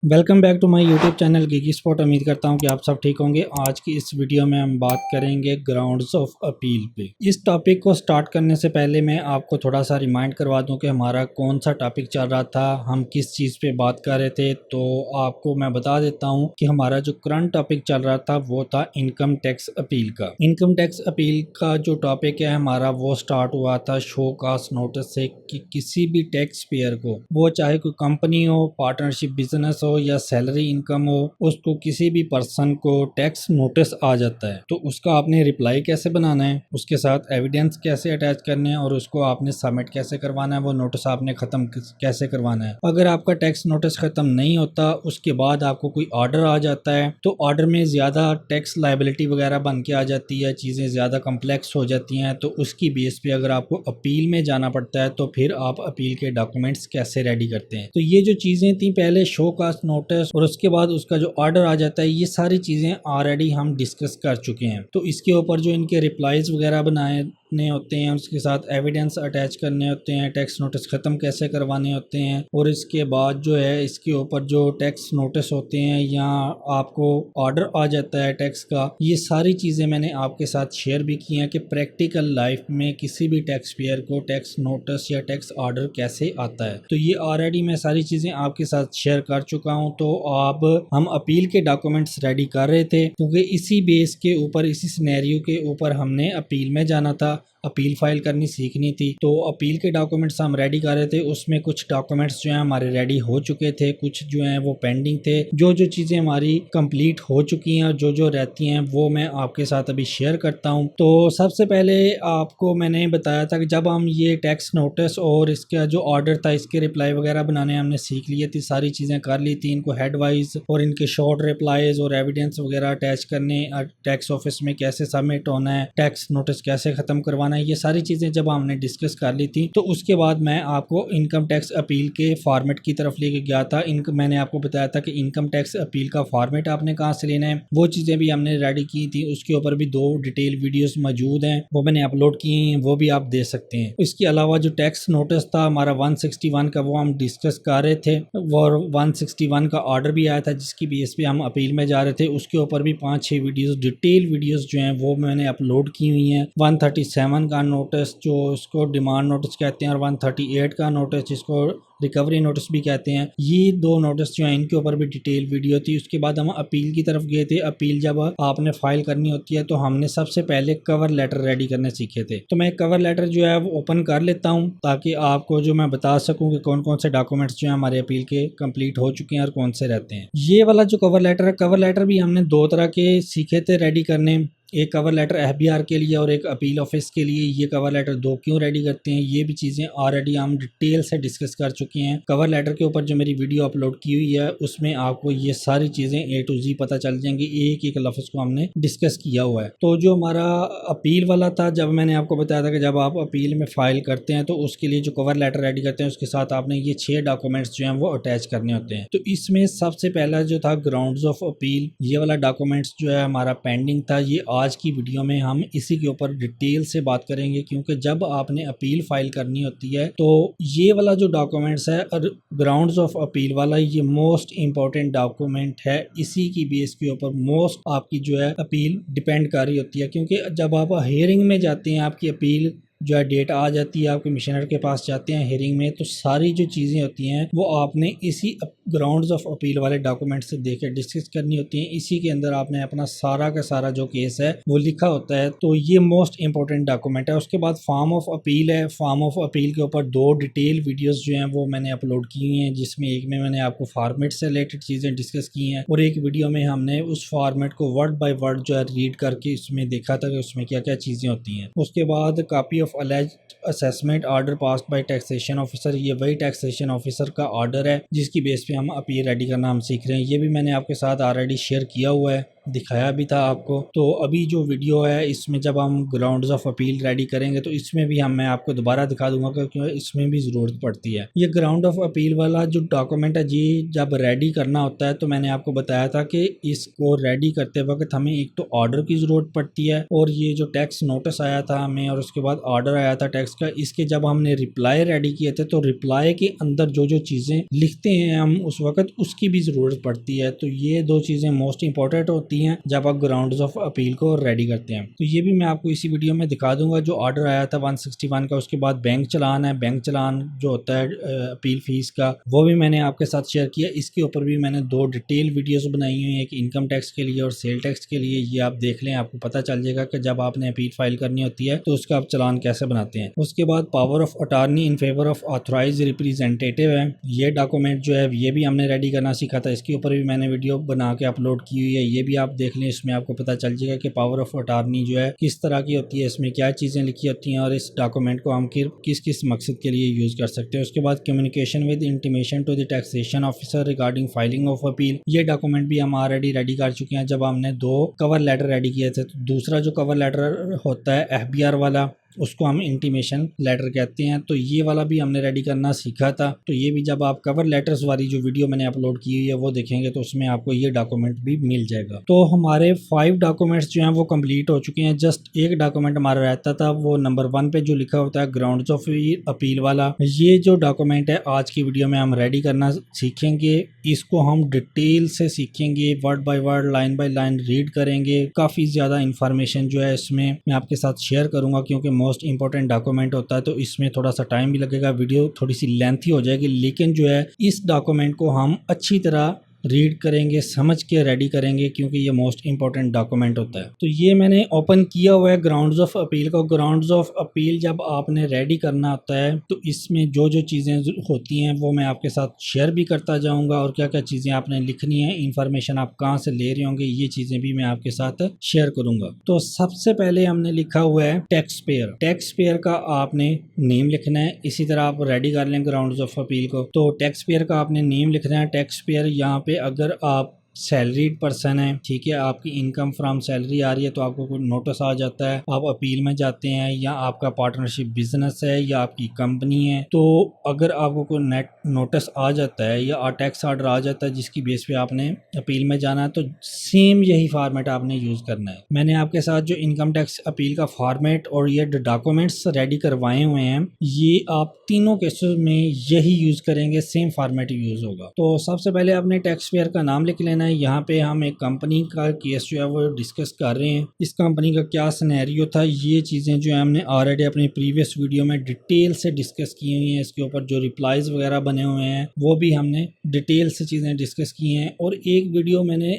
Welcome back to my YouTube channel Gigi Spot. उम्मीद करता हूं कि आप सब ठीक होंगे। आज की इस वीडियो में हम बात करेंगे ग्राउंड्स ऑफ अपील पे। इस टॉपिक को स्टार्ट करने से पहले मैं आपको थोड़ा सा रिमाइंड करवा दूं कि हमारा कौन सा टॉपिक चल रहा था, हम किस चीज़ पे बात कर रहे थे। तो आपको मैं बता देता हूँ कि हमारा जो करंट टॉपिक चल रहा था वो था इनकम टैक्स अपील का। इनकम टैक्स अपील का जो टॉपिक है हमारा वो स्टार्ट हुआ था शो कास्ट नोटिस से कि किसी भी टैक्स पेयर को, वो चाहे कोई कंपनी हो, पार्टनरशिप बिजनेस हो या सैलरी इनकम हो, उसको किसी भी पर्सन को टैक्स नोटिस आ जाता है तो उसका आपने रिप्लाई कैसे बनाना है, उसके साथ एविडेंस कैसे अटैच करने हैं और उसको आपने सबमिट कैसे करवाना है, वो नोटिस आपने खत्म कैसे करवाना है। अगर आपका टैक्स नोटिस खत्म नहीं होता, उसके बाद आपको कोई ऑर्डर आ जाता है तो ऑर्डर में ज्यादा टैक्स लायबिलिटी वगैरह बन के आ जाती है, चीजें ज्यादा कम्प्लेक्स हो जाती हैं। तो उसकी बेस पे अगर आपको अपील में जाना पड़ता है तो फिर आप अपील के डॉक्यूमेंट्स कैसे रेडी करते हैं। तो ये जो चीजें थी पहले शो कास्ट नोटिस और उसके बाद उसका जो ऑर्डर आ जाता है, ये सारी चीजें ऑलरेडी हम डिस्कस कर चुके हैं। तो इसके ऊपर जो इनके रिप्लाईज वगैरह बनाने होते हैं, उसके साथ एविडेंस अटैच करने होते हैं, टैक्स नोटिस खत्म कैसे करवाने होते हैं, और इसके बाद जो है इसके ऊपर जो टैक्स नोटिस होते हैं या आपको ऑर्डर आ जाता है टैक्स का, ये सारी चीजें मैंने आपके साथ शेयर भी की हैं कि प्रैक्टिकल लाइफ में किसी भी टैक्स पेयर को टैक्स नोटिस या टैक्स ऑर्डर कैसे आता है। तो ये ऑलरेडी मैं सारी चीजें आपके साथ शेयर कर चुका हूं। तो अब हम अपील के डॉक्यूमेंट्स रेडी कर रहे थे क्योंकि इसी बेस के ऊपर, इसी सिनेरियो के ऊपर हमने अपील में जाना था, अपील फाइल करनी सीखनी थी। तो अपील के डॉक्यूमेंट्स हम रेडी कर रहे थे। उसमें कुछ डॉक्यूमेंट्स जो हैं हमारे रेडी हो चुके थे, कुछ जो हैं वो पेंडिंग थे। जो जो चीज़ें हमारी कंप्लीट हो चुकी हैं, जो जो रहती हैं, वो मैं आपके साथ अभी शेयर करता हूं। तो सबसे पहले आपको मैंने बताया था कि जब हम ये टैक्स नोटिस और इसका जो ऑर्डर था, इसके रिप्लाई वगैरह बनाने हमने सीख लिए थी, सारी चीज़ें कर ली थी, इनको हेड वाइज और इनके शॉर्ट रिप्लाईज और एविडेंस वगैरह अटैच करने, टैक्स ऑफिस में कैसे सबमिट होना है, टैक्स नोटिस कैसे खत्म करवाना, ये सारी चीजें जब हमने डिस्कस कर ली थी तो उसके बाद मैं आपको इनकम टैक्स अपील के फॉर्मेट की तरफ लेके गया था। मैंने आपको बताया था कि इनकम टैक्स अपील का फॉर्मेट आपने कहां से लेना है, वो चीजें भी हमने रेडी की थी। उसके ऊपर भी 2 डिटेल वीडियोस मौजूद हैं, वो मैंने अपलोड की हैं, वो भी आप दे सकते हैं। इसके अलावा जो टैक्स नोटिस था हमारा 161 का, वो हम डिस्कस कर रहे थे और 161 का ऑर्डर भी आया था जिसकी बेस पे हम अपील में जा रहे थे। उसके ऊपर भी 5-6 वीडियोस, डिटेल वीडियोस जो हैं वो मैंने अपलोड की हुई हैं। 137 का नोटिस जो इसको डिमांड नोटिस कहते हैं और 138 का नोटिस जिसको रिकवरी नोटिस भी कहते हैं, ये 2 नोटिस जो हैं इनके ऊपर भी डिटेल वीडियो थी। उसके बाद हम अपील की तरफ गए थे। अपील जब आपने फाइल करनी होती है तो हमने सबसे पहले कवर लेटर रेडी करने सीखे थे। तो मैं कवर लेटर जो है वो ओपन कर लेता हूँ ताकि आपको जो मैं बता सकूँ कि कौन कौन से डॉक्यूमेंट्स जो है हमारे अपील के कंप्लीट हो चुके हैं और कौन से रहते हैं। ये वाला जो कवर लेटर है, कवर लेटर भी हमने 2 तरह के सीखे थे रेडी करने। एक कवर लेटर एफबीआर के लिए और एक अपील ऑफिस के लिए। ये कवर लेटर 2 क्यों रेडी करते हैं, ये भी चीज़ें ऑलरेडी हम डिटेल से डिस्कस कर चुके हैं। कवर लेटर के ऊपर जो मेरी वीडियो अपलोड की हुई है उसमें आपको ये सारी चीज़ें A to Z पता चल जाएंगी, एक एक लफ्ज़ को हमने डिस्कस किया हुआ है। तो जो हमारा अपील वाला था, जब मैंने आपको बताया था कि जब आप अपील में फाइल करते हैं तो उसके लिए जो कवर लेटर रेडी करते हैं उसके साथ आपने ये 6 डॉक्यूमेंट्स जो हैं वो अटैच करने होते हैं। तो इसमें सबसे पहला जो था ग्राउंड्स ऑफ अपील, ये वाला डॉक्यूमेंट्स जो है हमारा पेंडिंग था। ये आज की वीडियो में हम इसी के ऊपर डिटेल से बात करेंगे क्योंकि जब आपने अपील फाइल करनी होती है तो ये वाला जो डॉक्यूमेंट्स है और ग्राउंड्स ऑफ अपील वाला, ये मोस्ट इंपॉर्टेंट डॉक्यूमेंट है। इसी की बेस के ऊपर मोस्ट आपकी जो है अपील डिपेंड कर रही होती है क्योंकि जब आप हियरिंग में जाते हैं, आपकी अपील जो है डेट आ जाती है, आप कमिश्नर के पास जाते हैं हियरिंग में, तो सारी जो चीज़ें होती हैं वो आपने इसी ग्राउंड्स ऑफ अपील वाले डॉक्यूमेंट से देकर डिस्कस करनी होती हैं। इसी के अंदर आपने अपना सारा का सारा जो केस है वो लिखा होता है। तो ये मोस्ट इंपॉर्टेंट डॉक्यूमेंट है। उसके बाद फॉर्म ऑफ अपील है। फॉर्म ऑफ अपील के ऊपर 2 डिटेल वीडियोस जो हैं वो मैंने अपलोड की हुई हैं, जिसमें एक में मैंने आपको फॉर्मेट से रिलेटेड चीज़ें डिस्कस की हैं और एक वीडियो में हमने उस फॉर्मेट को वर्ड बाय वर्ड जो है रीड करके उसमें देखा था कि उसमें क्या क्या चीज़ें होती हैं। उसके बाद copy of alleged assessment order passed bye taxation officer, ये वही टैक्सेशन ऑफिसर का ऑर्डर है जिसकी बेस पे हम अपील रेडी करना हम सीख रहे हैं। ये भी मैंने आपके साथ ऑलरेडी शेयर किया हुआ है। दिखाया भी था आपको। तो अभी जो वीडियो है इसमें जब हम ग्राउंड्स ऑफ अपील रेडी करेंगे तो इसमें भी मैं आपको दोबारा दिखा दूंगा क्योंकि इसमें भी ज़रूरत पड़ती है। ये ग्राउंड ऑफ अपील वाला जो डॉक्यूमेंट है जी, जब रेडी करना होता है तो मैंने आपको बताया था कि इसको रेडी करते वक्त हमें एक तो ऑर्डर की ज़रूरत पड़ती है, और ये जो टैक्स नोटिस आया था हमें और उसके बाद ऑर्डर आया था टैक्स का, इसके जब हमने रिप्लाई रेडी किए थे तो रिप्लाई के अंदर जो जो चीज़ें लिखते हैं हम उस वक्त उसकी भी ज़रूरत पड़ती है। तो ये दो चीज़ें मोस्ट इंपॉर्टेंट होती हैं जब आप ग्राउंड्स ऑफ अपील को रेडी करते हैं। तो ये भी मैं आपको इसी वीडियो में दिखा दूंगा। जो ऑर्डर आया था 161 का, उसके बाद बैंक चलान है, बैंक चलान जो होता है अपील फीस का, वो भी मैंने आपके साथ शेयर किया। इसके ऊपर भी मैंने 2 डिटेल वीडियोस बनाई हुई हैं, एक इनकम टैक्स के लिए और सेल टैक्स के लिए। ये आप देख लें, आपको पता चल जाएगा कि जब आपने अपील फाइल करनी होती है तो उसका आप चलान कैसे बनाते हैं। उसके बाद power of attorney in favour of authorise representative है, ये डॉक्यूमेंट जो है ये भी हमने रेडी करना सीखा था। इसके ऊपर भी मैंने वीडियो बना के अपलोड की हुई है, ये भी आप देख लें। इसमें आपको पता चल जाएगा कि पावर ऑफ अटॉर्नी जो है किस तरह की होती है, इसमें क्या चीज़ें लिखी होती हैं और इस डॉक्यूमेंट को हम किस किस मकसद के लिए यूज़ कर सकते हैं। उसके बाद communication with intimation to the taxation officer regarding filing of appeal, ये डॉक्यूमेंट भी हम ऑलरेडी रेडी कर चुके हैं जब हमने 2 कवर लेटर रेडी किए थे। तो दूसरा जो कवर लेटर होता है FBR वाला, उसको हम इंटीमेशन लेटर कहते हैं। तो ये वाला भी हमने रेडी करना सीखा था। तो ये भी जब आप कवर लेटर्स वाली जो वीडियो मैंने अपलोड की हुई है वो देखेंगे तो उसमें आपको ये डॉक्यूमेंट भी मिल जाएगा। तो हमारे 5 डॉक्यूमेंट्स जो हैं वो कंप्लीट हो चुके हैं। जस्ट एक डॉक्यूमेंट हमारा रहता था, वो नंबर 1 पे जो लिखा होता है ग्राउंड्स ऑफ अपील वाला। ये जो डॉक्यूमेंट है आज की वीडियो में हम रेडी करना सीखेंगे। इसको हम डिटेल से सीखेंगे, word by word, line by line read करेंगे। काफ़ी ज़्यादा इंफॉर्मेशन जो है इसमें मैं आपके साथ शेयर करूँगा क्योंकि मोस्ट इंपॉर्टेंट डॉक्यूमेंट होता है, तो इसमें थोड़ा सा टाइम भी लगेगा, वीडियो थोड़ी सी लेंथी हो जाएगी। लेकिन जो है इस डॉक्यूमेंट को हम अच्छी तरह रीड करेंगे, समझ के रेडी करेंगे क्योंकि ये मोस्ट इंपॉर्टेंट डॉक्यूमेंट होता है। तो ये मैंने ओपन किया हुआ है ग्राउंड्स ऑफ अपील को। ग्राउंड्स ऑफ अपील जब आपने रेडी करना होता है तो इसमें जो जो चीज़ें होती हैं वो मैं आपके साथ शेयर भी करता जाऊंगा, और क्या क्या चीज़ें आपने लिखनी है, इंफॉर्मेशन आप कहाँ से ले रहे होंगे, ये चीज़ें भी मैं आपके साथ शेयर करूंगा। तो सबसे पहले हमने लिखा हुआ है टैक्स पेयर। टैक्स पेयर का आपने नेम लिखना है। इसी तरह आप रेडी कर लें ग्राउंड्स ऑफ अपील को। तो टैक्स पेयर का आपने नेम लिखना है। टैक्स पेयर यहाँ अगर आप सैलरीड पर्सन है, ठीक है, आपकी इनकम फ्रॉम सैलरी आ रही है तो आपको कोई नोटिस आ जाता है, आप अपील में जाते हैं, या आपका पार्टनरशिप बिजनेस है या आपकी कंपनी है, तो अगर आपको कोई नेट नोटिस आ जाता है या टैक्स ऑर्डर आ जाता है जिसकी बेस पे आपने अपील में जाना है, तो सेम यही फॉर्मेट आपने यूज़ करना है। मैंने आपके साथ जो इनकम टैक्स अपील का फॉर्मेट और ये डॉक्यूमेंट्स रेडी करवाए हुए हैं, ये आप तीनों केसेस में यही यूज़ करेंगे, सेम फॉर्मेट यूज़ होगा। तो सबसे पहले आपने टैक्स पेयर का नाम लिख लेना है। यहाँ पे हम एक कंपनी का केस जो है वो डिस्कस कर रहे हैं। इस कंपनी का क्या सिनेरियो था, ये चीज़ें जो है हमने ऑलरेडी अपनी प्रीवियस वीडियो में डिटेल से डिस्कस की हुई हैं। इसके ऊपर जो रिप्लाईज वगैरह बने हुए हैं वो भी हमने डिटेल से चीज़ें डिस्कस की हैं। और एक वीडियो मैंने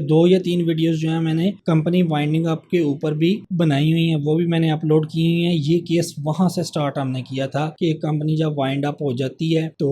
2 या 3 वीडियोज़ जो है मैंने कंपनी वाइंडिंग अप के ऊपर भी बनाई हुई हैं, वो भी मैंने अपलोड की हुई हैं। ये केस वहाँ से स्टार्ट हमने किया था कि एक कंपनी जब वाइंड अप हो जाती है तो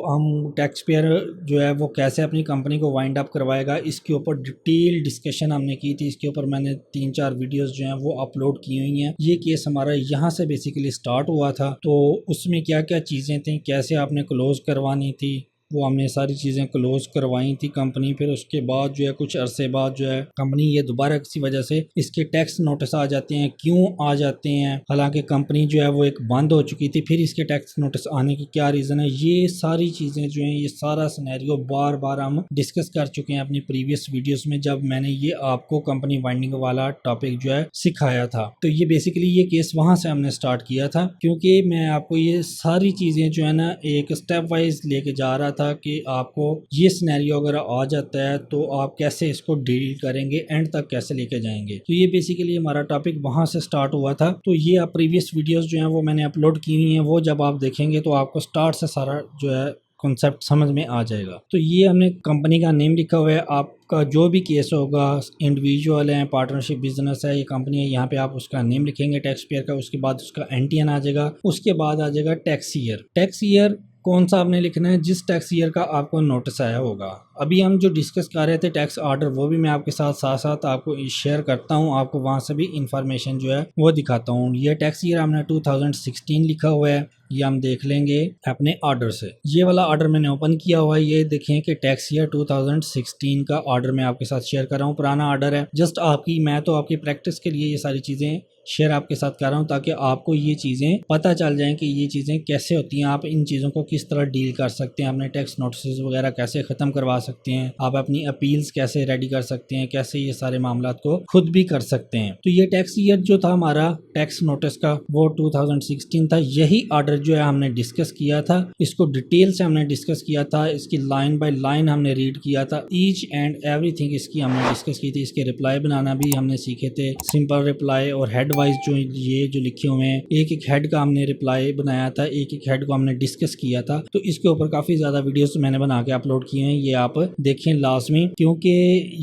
हम टैक्स पेयर जो है वो कैसे अपनी कंपनी को वाइंड अप करवाएगा, इसके ऊपर डिटेल डिस्कशन हमने की थी। इसके ऊपर मैंने 3-4 वीडियोस जो हैं वो अपलोड की हुई हैं। ये केस हमारा यहाँ से बेसिकली स्टार्ट हुआ था। तो उसमें क्या क्या चीज़ें थी, कैसे आपने क्लोज करवानी थी, वो हमने सारी चीज़ें क्लोज करवाई थी कंपनी। फिर उसके बाद जो है कुछ अरसे बाद जो है कंपनी ये दोबारा किसी वजह से इसके टैक्स नोटिस आ जाते हैं। क्यों आ जाते हैं, हालांकि कंपनी जो है वो एक बंद हो चुकी थी, फिर इसके टैक्स नोटिस आने की क्या रीज़न है, ये सारी चीज़ें जो हैं, ये सारा सिनेरियो बार बार हम डिस्कस कर चुके हैं अपनी प्रीवियस वीडियोज़ में, जब मैंने ये आपको कंपनी वाइंडिंग वाला टॉपिक जो है सिखाया था। तो ये बेसिकली ये केस वहाँ से हमने स्टार्ट किया था, क्योंकि मैं आपको ये सारी चीज़ें जो है ना एक स्टेप वाइज लेके जा रहा था कि आपको ये सिनेरियो अगर आ जाता है तो आप कैसे इसको डील करेंगे, एंड तक कैसे लेके जाएंगे। तो ये बेसिकली हमारा टॉपिक वहाँ से स्टार्ट हुआ था। तो ये आप प्रीवियस वीडियोस जो हैं वो मैंने अपलोड की हुई हैं, वो जब आप देखेंगे तो आपको स्टार्ट से सारा जो है कॉन्सेप्ट समझ में आ जाएगा। तो ये हमने कंपनी का नेम लिखा हुआ है। आपका जो भी केस होगा, इंडिविजुअल है, पार्टनरशिप बिजनेस है, ये कंपनी है, यहाँ पे आप उसका नेम लिखेंगे टैक्स पेयर का। उसके बाद उसका एनटीएन आ जाएगा, उसके बाद आ जाएगा टैक्स ईयर। टैक्स ईयर कौन सा आपने लिखना है जिस टैक्स ईयर का आपको नोटिस आया होगा। अभी हम जो डिस्कस कर रहे थे टैक्स ऑर्डर, वो भी मैं आपके साथ साथ साथ आपको शेयर करता हूँ, आपको वहाँ से भी इंफॉर्मेशन जो है वो दिखाता हूँ। ये टैक्स ईयर हमने 2016 लिखा हुआ है, ये हम देख लेंगे अपने ऑर्डर से। ये वाला ऑर्डर मैंने ओपन किया हुआ है, ये देखें कि टैक्स ईयर 2016 का ऑर्डर मैं आपके साथ शेयर कर रहा हूँ। पुराना ऑर्डर है, जस्ट मैं तो आपकी प्रैक्टिस के लिए ये सारी चीज़ें शेयर आपके साथ कर रहा हूँ ताकि आपको ये चीज़ें पता चल जाएं कि ये चीज़ें कैसे होती हैं, आप इन चीज़ों को किस तरह डील कर सकते हैं, अपने टैक्स नोटिस वगैरह कैसे ख़त्म करवा सकते हैं, आप अपनी अपील्स कैसे रेडी कर सकते हैं, कैसे ये सारे मामला को खुद भी कर सकते हैं। तो ये टैक्स ईयर जो था हमारा टैक्स नोटिस का वो 2016 था। यही ऑर्डर जो है हमने डिस्कस किया था, इसको डिटेल से हमने डिस्कस किया था, इसकी लाइन बाय लाइन हमने रीड किया था, ईच एंड एवरीथिंग इसकी हमने डिस्कस की थी। इसके रिप्लाई बनाना भी हमने सीखे थे, सिंपल रिप्लाई और हेड वाइज जो ये जो लिखे हुए हैं, एक एक हेड का हमने रिप्लाई बनाया था, एक एक हेड को हमने डिस्कस किया था। तो इसके ऊपर काफ़ी ज़्यादा वीडियोस मैंने बना के अपलोड किए हैं, ये आप देखें लाजमी, क्योंकि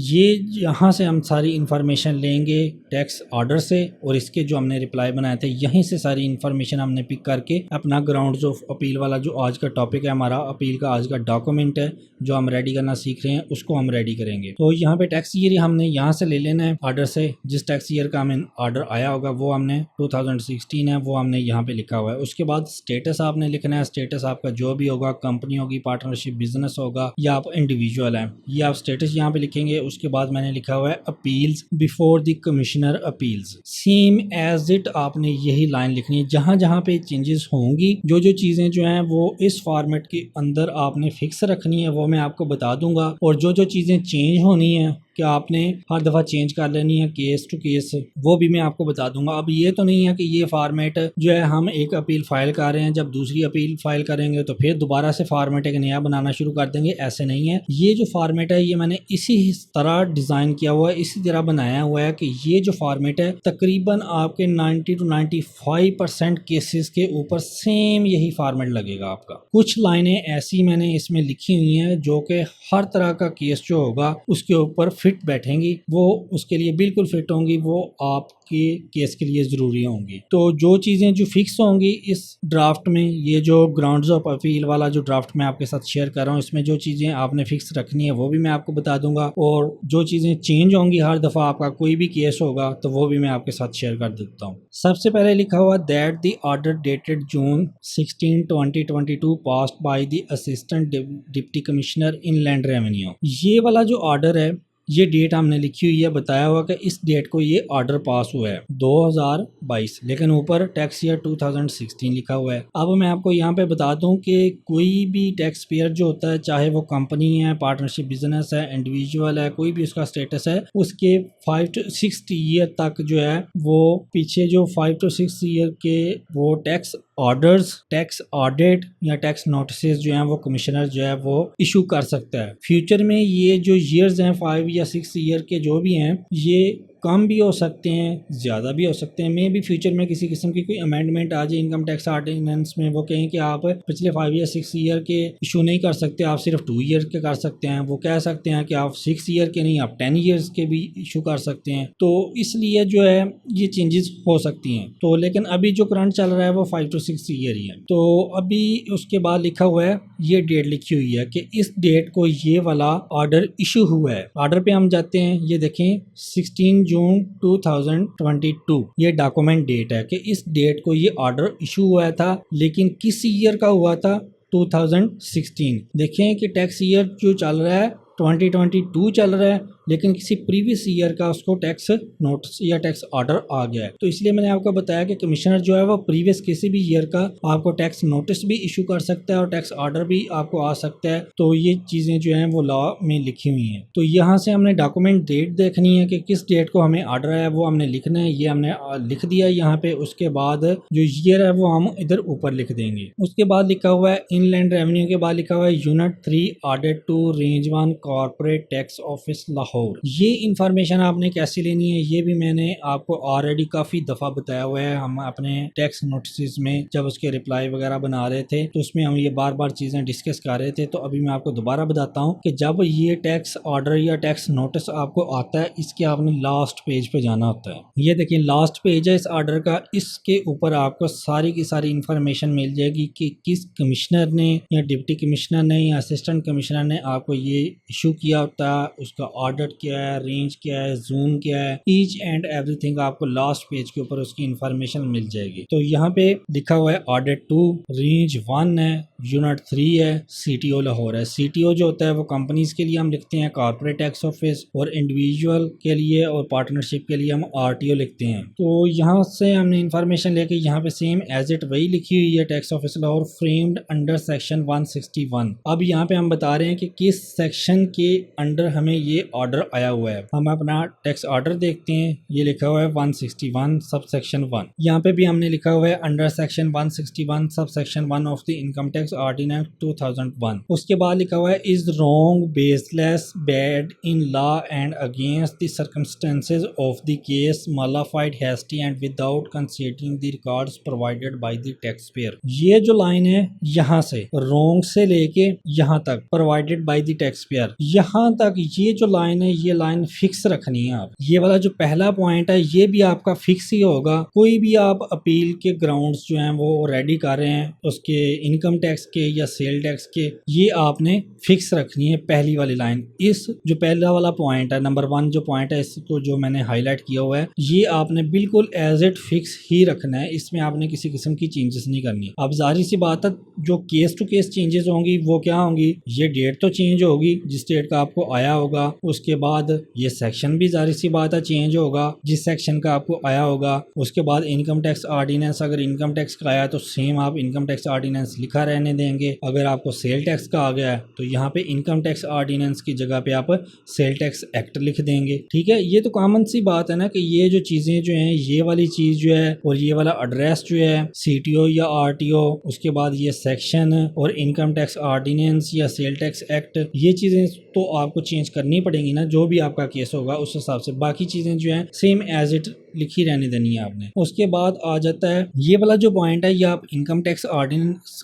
ये यहाँ से हम सारी इन्फॉर्मेशन लेंगे टैक्स ऑर्डर से, और इसके जो हमने रिप्लाई बनाए थे यहीं से सारी इन्फॉर्मेशन हमने पिक करके अपना ग्राउंड्स ऑफ अपील वाला जो आज का टॉपिक है हमारा, अपील का आज का डॉक्यूमेंट है जो हम रेडी करना सीख रहे हैं, उसको हम रेडी करेंगे। तो यहाँ पे टैक्स ईयर हमने यहाँ से ले लेना है ऑर्डर से, जिस टैक्स ईयर का हमें ऑर्डर आया होगा वो हमने 2016 है वो हमने यहाँ पे लिखा हुआ है। उसके बाद स्टेटस आपने लिखना है, स्टेटस आपका जो भी होगा, कंपनी होगी, पार्टनरशिप बिजनेस होगा या आप इंडिविजुअल हैं, ये आप स्टेटस यहाँ पे लिखेंगे। उसके बाद मैंने लिखा हुआ है appeals before the commissioner appeals, same as it आपने यही लाइन लिखनी है। जहाँ जहाँ पे चेंजेस होंगी, जो जो चीज़ें जो हैं वो इस फॉर्मेट के अंदर आपने फिक्स रखनी है, वो मैं आपको बता दूंगा, और जो जो चीज़ें चेंज होनी है कि आपने हर दफ़ा चेंज कर लेनी है केस टू केस, वो भी मैं आपको बता दूंगा। अब ये तो नहीं है कि ये फॉर्मेट जो है हम एक अपील फाइल कर रहे हैं, जब दूसरी अपील फाइल करेंगे तो फिर दोबारा से फॉर्मेट एक नया बनाना शुरू कर देंगे, ऐसे नहीं है। ये जो फॉर्मेट है ये मैंने इसी तरह डिज़ाइन किया हुआ है, इसी तरह बनाया हुआ है कि ये जो फॉर्मेट है तकरीबन आपके 90 to 95% केसेस के ऊपर सेम यही फॉर्मेट लगेगा आपका। कुछ लाइनें ऐसी मैंने इसमें लिखी हुई हैं जो कि हर तरह का केस जो होगा उसके ऊपर फिट बैठेंगी, वो उसके लिए बिल्कुल फिट होंगी, वो आपके केस के लिए ज़रूरी होंगी। तो जो चीज़ें जो फिक्स होंगी इस ड्राफ्ट में, ये जो ग्राउंड्स ऑफ अपील वाला जो ड्राफ्ट मैं आपके साथ शेयर कर रहा हूँ, इसमें जो चीज़ें आपने फिक्स रखनी है वो भी मैं आपको बता दूंगा, और जो चीज़ें चेंज होंगी हर दफ़ा आपका कोई भी केस होगा तो वो भी मैं आपके साथ शेयर कर देता हूँ। सबसे पहले लिखा हुआ that the order dated June 16, 2022 passed by the assistant deputy commissioner inland revenue. ये वाला जो ऑर्डर है ये डेट हमने लिखी हुई है, बताया हुआ कि इस डेट को ये ऑर्डर पास हुआ है 2022, लेकिन ऊपर टैक्स ईयर 2016 लिखा हुआ है। अब मैं आपको यहाँ पे बता दूं कि कोई भी टैक्स पेयर जो होता है, चाहे वो कंपनी है, पार्टनरशिप बिजनेस है, इंडिविजुअल है, कोई भी उसका स्टेटस है, उसके 5 to 6 ईयर तक जो है वो पीछे जो 5 to 6 ईयर के वो टैक्स ऑर्डर्स, टैक्स ऑडिट या टैक्स नोटिस जो हैं वो कमिश्नर जो है वो इशू कर सकता है। फ्यूचर में ये जो ईयर्स हैं 5 या 6 ईयर के जो भी हैं, ये कम भी हो सकते हैं, ज़्यादा भी हो सकते हैं। मे भी फ्यूचर में किसी किस्म की कोई अमेंडमेंट आ जाए इनकम टैक्स ऑर्डिनेंस में, वो कहें कि आप पिछले 5 या 6 ईयर के इशू नहीं कर सकते, आप सिर्फ 2 ईयर के कर सकते हैं। वो कह सकते हैं कि आप 6 ईयर के नहीं, आप 10 ईयर्स के भी इशू कर सकते हैं। तो इसलिए जो है ये चेंजेस हो सकती हैं। तो लेकिन अभी जो करंट चल रहा है वो 5 to 6 ईयर ही है। तो अभी उसके बाद लिखा हुआ है, ये डेट लिखी हुई है कि इस डेट को ये वाला ऑर्डर इशू हुआ है। ऑर्डर पे हम जाते हैं, ये देखें 16 जून 2022 ये डॉक्यूमेंट डेट है कि इस डेट को ये ऑर्डर इशू हुआ था, लेकिन किस ईयर का हुआ था? 2016। देखें कि टैक्स ईयर जो चल रहा है 2022 चल रहा है, लेकिन किसी प्रीवियस ईयर का उसको टैक्स नोटिस या टैक्स ऑर्डर आ गया है। तो इसलिए मैंने आपको बताया कि कमिश्नर जो है वो प्रीवियस किसी भी ईयर का आपको टैक्स नोटिस भी इशू कर सकता है और टैक्स ऑर्डर भी आपको आ सकता है। तो ये चीज़ें जो हैं वो लॉ में लिखी हुई हैं। तो यहाँ से हमने डॉक्यूमेंट डेट देखनी है कि किस डेट को हमें ऑर्डर आया, वो हमने लिखना है। ये हमने लिख दिया यहाँ पे। उसके बाद जो ईयर है वो हम इधर ऊपर लिख देंगे। उसके बाद लिखा हुआ है इनलैंड रेवेन्यू के बाद लिखा हुआ है unit 3 audit to range 1 corporate tax office Lahore. Lahore. ये इन्फॉर्मेशन आपने कैसे लेनी है ये भी मैंने आपको ऑलरेडी काफ़ी दफ़ा बताया हुआ है। हम अपने टैक्स नोटिस में जब उसके रिप्लाई वगैरह बना रहे थे तो उसमें हम ये बार बार चीज़ें डिस्कस कर रहे थे। तो अभी मैं आपको दोबारा बताता हूँ कि जब ये टैक्स ऑर्डर या टैक्स नोटिस आपको आता है, इसके आपने लास्ट पेज पे जाना होता है। ये देखिए लास्ट पेज है इस ऑर्डर का। इसके ऊपर आपको सारी की सारी इंफॉर्मेशन मिल जाएगी कि किस कमिश्नर ने या डिप्टी कमिश्नर ने या असिस्टेंट कमिश्नर ने आपको ये इशू किया होता है, उसका ऑर्डर क्या है, रेंज क्या है, जून क्या है, ईच एंड एवरीथिंग आपको लास्ट पेज के ऊपर उसकी इंफॉर्मेशन मिल जाएगी। तो यहाँ पे लिखा हुआ है ऑडिट 2, रेंज 1 है, यूनिट 3 है, सीटीओ लाहौर है। सीटीओ जो होता है वो कंपनीज के लिए हम लिखते हैं कॉर्पोरेट टैक्स ऑफिस, और इंडिविजुअल के लिए और पार्टनरशिप के लिए हम आरटीओ लिखते हैं। तो यहाँ से हमने इंफॉर्मेशन लेके यहाँ पे सेम एज इट वही लिखी हुई है, tax office Lahore framed under section 161। अब यहाँ पे हम बता रहे हैं कि किस सेक्शन के अंडर हमें ये ऑर्डर आया हुआ है। हम अपना टैक्स ऑर्डर देखते हैं, ये लिखा हुआ है 161 सब सेक्शन 1। यहाँ पे भी हमने लिखा हुआ है under section 161 sub section 1 of the income tax ordinance 2001। उसके बाद लिखा हुआ है is wrong, baseless, bad in law and against the circumstances of the case, modified, hasty and without considering the records provided by the tax payer. ये जो line है यहाँ से रॉन्ग से लेके यहाँ तक provided by the tax pair, यहाँ तक ये जो लाइन है ये लाइन फिक्स रखनी है आप। ये वाला जो पहला पॉइंट है ये भी आपका फिक्स ही होगा। कोई भी आप अपील के ग्राउंड्स जो हैं वो रेडी कर रहे हैं उसके इनकम टैक्स के या सेल टैक्स के, ये आपने फिक्स रखनी है पहली वाली लाइन। इस जो पहला वाला पॉइंट है नंबर 1 जो पॉइंट है इसको जो मैंने हाईलाइट किया हुआ है ये आपने बिल्कुल एज इट फिक्स ही रखना है। इसमें आपने किसी किस्म की चेंजेस नहीं करनी। अब जाहिर सी बात है जो केस टू केस चेंजेस होंगी वो क्या होंगी, ये डेट तो चेंज होगी जिस डेट का आपको आया होगा, उसके बाद ये सेक्शन भी जाहिर सी बात है चेंज होगा जिस सेक्शन का आपको आया होगा, उसके बाद इनकम टैक्स ऑर्डिनेंस अगर इनकम टैक्स का आया तो सेम आप इनकम टैक्स ऑर्डिनेंस लिखा रहने देंगे। अगर आपको सेल टैक्स का आ गया है तो यहाँ पे इनकम टैक्स ऑर्डिनेंस की जगह पे आप सेल टैक्स एक्ट लिख देंगे। ठीक है, ये तो कॉमन सी बात है ना कि ये जो चीजें जो हैं ये वाली चीज जो है और ये वाला एड्रेस जो है सीटीओ या आरटीओ, उसके बाद ये सेक्शन और इनकम टैक्स ऑर्डिनेंस या सेल टैक्स एक्ट, ये चीजें तो आपको चेंज करनी पड़ेंगी ना जो भी आपका केस होगा उस हिसाब से। बाकी चीजें जो हैं सेम एज इट लिखी रहने देनी है आपने। उसके बाद आ जाता है ये वाला जो पॉइंट है ये आप इनकम टैक्स ऑर्डिनेंस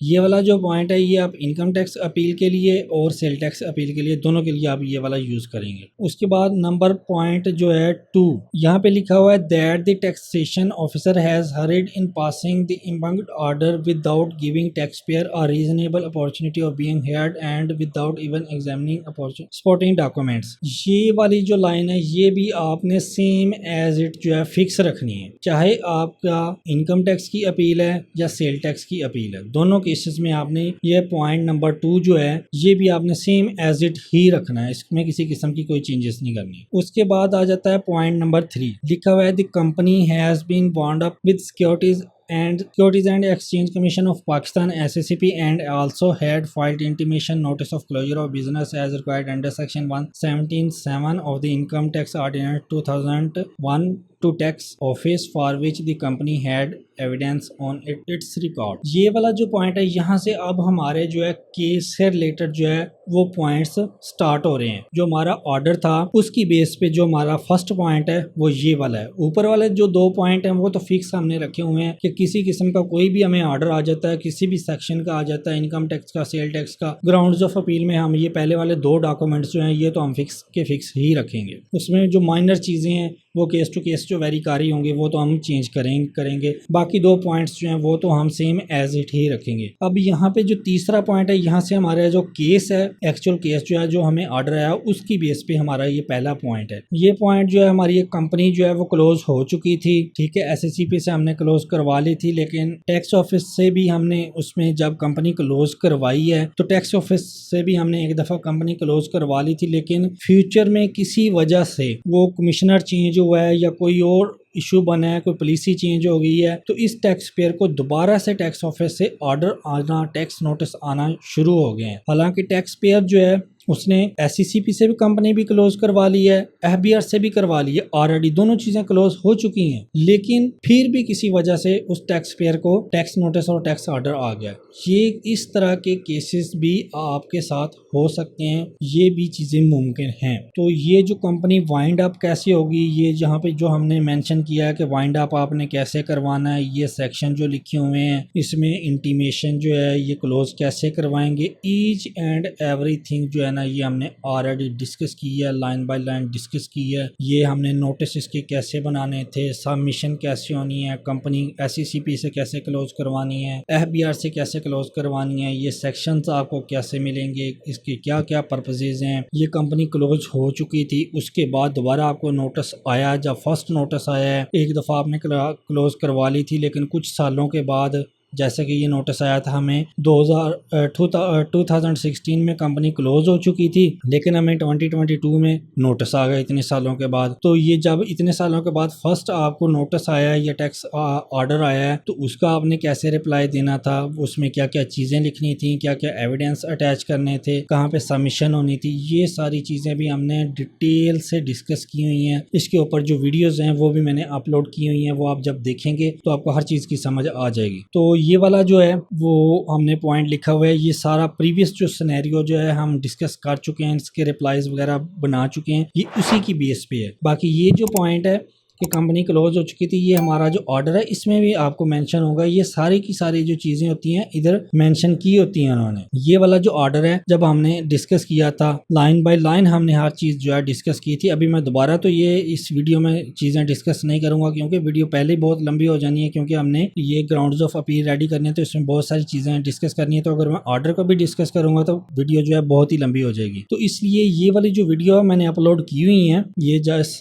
ये वाला जो पॉइंट है ये आप इनकम टैक्स अपील के लिए और सेल टैक्स अपील के लिए दोनों के लिए आप ये वाला यूज करेंगे। उसके बाद नंबर पॉइंट जो है 2, यहाँ पे लिखा हुआ है that the taxation officer has hurried in passing the impugned order without giving tax payer a reasonable opportunity of being heard and without even examining supporting documents. ये वाली जो लाइन है ये भी आपने सेम एज इट जो है fix रखनी है, चाहे आपका इनकम टैक्स की अपील है या सेल टैक्स की अपील है। दोनों केसेस में आपने ये पॉइंट नंबर 2 जो है ये भी आपने सेम एज इट ही रखना है, इसमें किसी किस्म की कोई चेंजेस नहीं करनी। उसके बाद आ जाता है पॉइंट नंबर 3, लिखा हुआ है the company has been bond up with securities and Securities and Exchange Commission of Pakistan SACP and also had filed intimation notice of closure of business as required under section 117(7) of the Income Tax Ordinance 2001 to tax office for which the company had evidence on its record। ये वाला जो point है यहाँ से अब हमारे जो है केस से रिलेटेड जो है वो पॉइंट्स स्टार्ट हो रहे हैं। जो हमारा ऑर्डर था उसकी बेस पे जो हमारा फर्स्ट पॉइंट है वो ये वाला है। ऊपर वाले जो 2 पॉइंट हैं वो तो फिक्स हमने रखे हुए हैं कि किसी किस्म का कोई भी हमें ऑर्डर आ जाता है, किसी भी सेक्शन का आ जाता है, इनकम टैक्स का, सेल टैक्स का, ग्राउंड्स ऑफ अपील में हम ये पहले वाले 2 डॉक्यूमेंट्स जो हैं ये तो हम फिक्स के फिक्स ही रखेंगे। उसमें जो माइनर चीज़ें हैं वो केस टू केस जो वेरी कारी होंगे वो तो हम चेंज करेंगे। बाकी 2 पॉइंट्स जो हैं वो तो हम सेम एज इट ही रखेंगे। अब यहाँ पे जो तीसरा पॉइंट है यहाँ से हमारा जो केस है, एक्चुअल केस जो है जो हमें ऑर्डर आया उसकी बेस पे हमारा ये पहला पॉइंट है। ये पॉइंट जो है हमारी एक कंपनी जो है वो क्लोज हो चुकी थी, ठीक है, SACP से हमने क्लोज करवा ली थी, लेकिन टैक्स ऑफिस से भी हमने उसमें जब कंपनी क्लोज करवाई है तो टैक्स ऑफिस से भी हमने एक दफ़ा कंपनी क्लोज करवा ली थी, लेकिन फ्यूचर में किसी वजह से वो कमिश्नर चेंज हुआ है या कोई और इशू बना है, कोई पॉलिसी चेंज हो गई है, तो इस टैक्स पेयर को दोबारा से टैक्स ऑफिस से ऑर्डर आना, टैक्स नोटिस आना शुरू हो गए हैं। हालांकि टैक्स पेयर जो है उसने SCCP से भी कंपनी भी क्लोज करवा ली है, FBR से भी करवा ली है, ऑलरेडी दोनों चीजें क्लोज हो चुकी हैं, लेकिन फिर भी किसी वजह से उस टैक्स पेयर को टैक्स नोटिस और टैक्स ऑर्डर आ गया। ये इस तरह के केसेस भी आपके साथ हो सकते हैं, ये भी चीजें मुमकिन हैं। तो ये जो कंपनी वाइंड अप कैसे होगी, ये जहाँ पे जो हमने मेंशन किया है कि वाइंड अप आपने कैसे करवाना है, ये सेक्शन जो लिखे हुए हैं इसमें इंटीमेशन जो है ये क्लोज कैसे करवाएंगे, ईच एंड एवरीथिंग जो है ना ये हमने ऑलरेडी डिस्कस की है, लाइन बाय लाइन डिस्कस की है। ये हमने नोटिस इसके कैसे बनाने थे, सबमिशन कैसे होनी है, कंपनी SCCP से कैसे क्लोज करवानी है, FBR से कैसे क्लोज करवानी है, ये सेक्शंस आपको कैसे मिलेंगे, इसके क्या क्या पर्पसेज हैं। ये कंपनी क्लोज हो चुकी थी, उसके बाद दोबारा आपको नोटिस आया, जब फर्स्ट नोटिस आया है एक दफ़ा आपने क्लोज करवा ली थी, लेकिन कुछ सालों के बाद जैसे कि ये नोटिस आया था हमें 2016 में कंपनी क्लोज हो चुकी थी, लेकिन हमें 2022 में नोटिस आ गया इतने सालों के बाद। तो ये जब इतने सालों के बाद फर्स्ट आपको नोटिस आया है या टैक्स ऑर्डर आया है, तो उसका आपने कैसे रिप्लाई देना था, उसमें क्या क्या चीज़ें लिखनी थी, क्या क्या एविडेंस अटैच करने थे, कहाँ पे सबमिशन होनी थी, ये सारी चीज़ें भी हमने डिटेल से डिस्कस की हुई हैं। इसके ऊपर जो वीडियोज़ हैं वो भी मैंने अपलोड की हुई हैं, वो आप जब देखेंगे तो आपको हर चीज़ की समझ आ जाएगी। तो ये वाला जो है वो हमने पॉइंट लिखा हुआ है, ये सारा प्रीवियस जो सिनेरियो जो है हम डिस्कस कर चुके हैं, इसके रिप्लाईज वगैरह बना चुके हैं, ये उसी की बेस पे है। बाकी ये जो पॉइंट है कि कंपनी क्लोज हो चुकी थी, ये हमारा जो ऑर्डर है इसमें भी आपको मेंशन होगा, ये सारी की सारी जो चीज़ें होती हैं इधर मेंशन की होती हैं उन्होंने। ये वाला जो ऑर्डर है जब हमने डिस्कस किया था लाइन बाय लाइन हमने हर चीज़ जो है डिस्कस की थी। अभी मैं दोबारा तो ये इस वीडियो में चीज़ें डिस्कस नहीं करूँगा क्योंकि वीडियो पहले ही बहुत लंबी हो जानी है, क्योंकि हमने ये ग्राउंड्स ऑफ अपील रेडी करनी है तो इसमें बहुत सारी चीज़ें डिस्कस करनी है। तो अगर मैं ऑर्डर को भी डिस्कस करूँगा तो वीडियो जो है बहुत ही लंबी हो जाएगी। तो इसलिए ये वाली जो वीडियो मैंने अपलोड की हुई है, ये जिस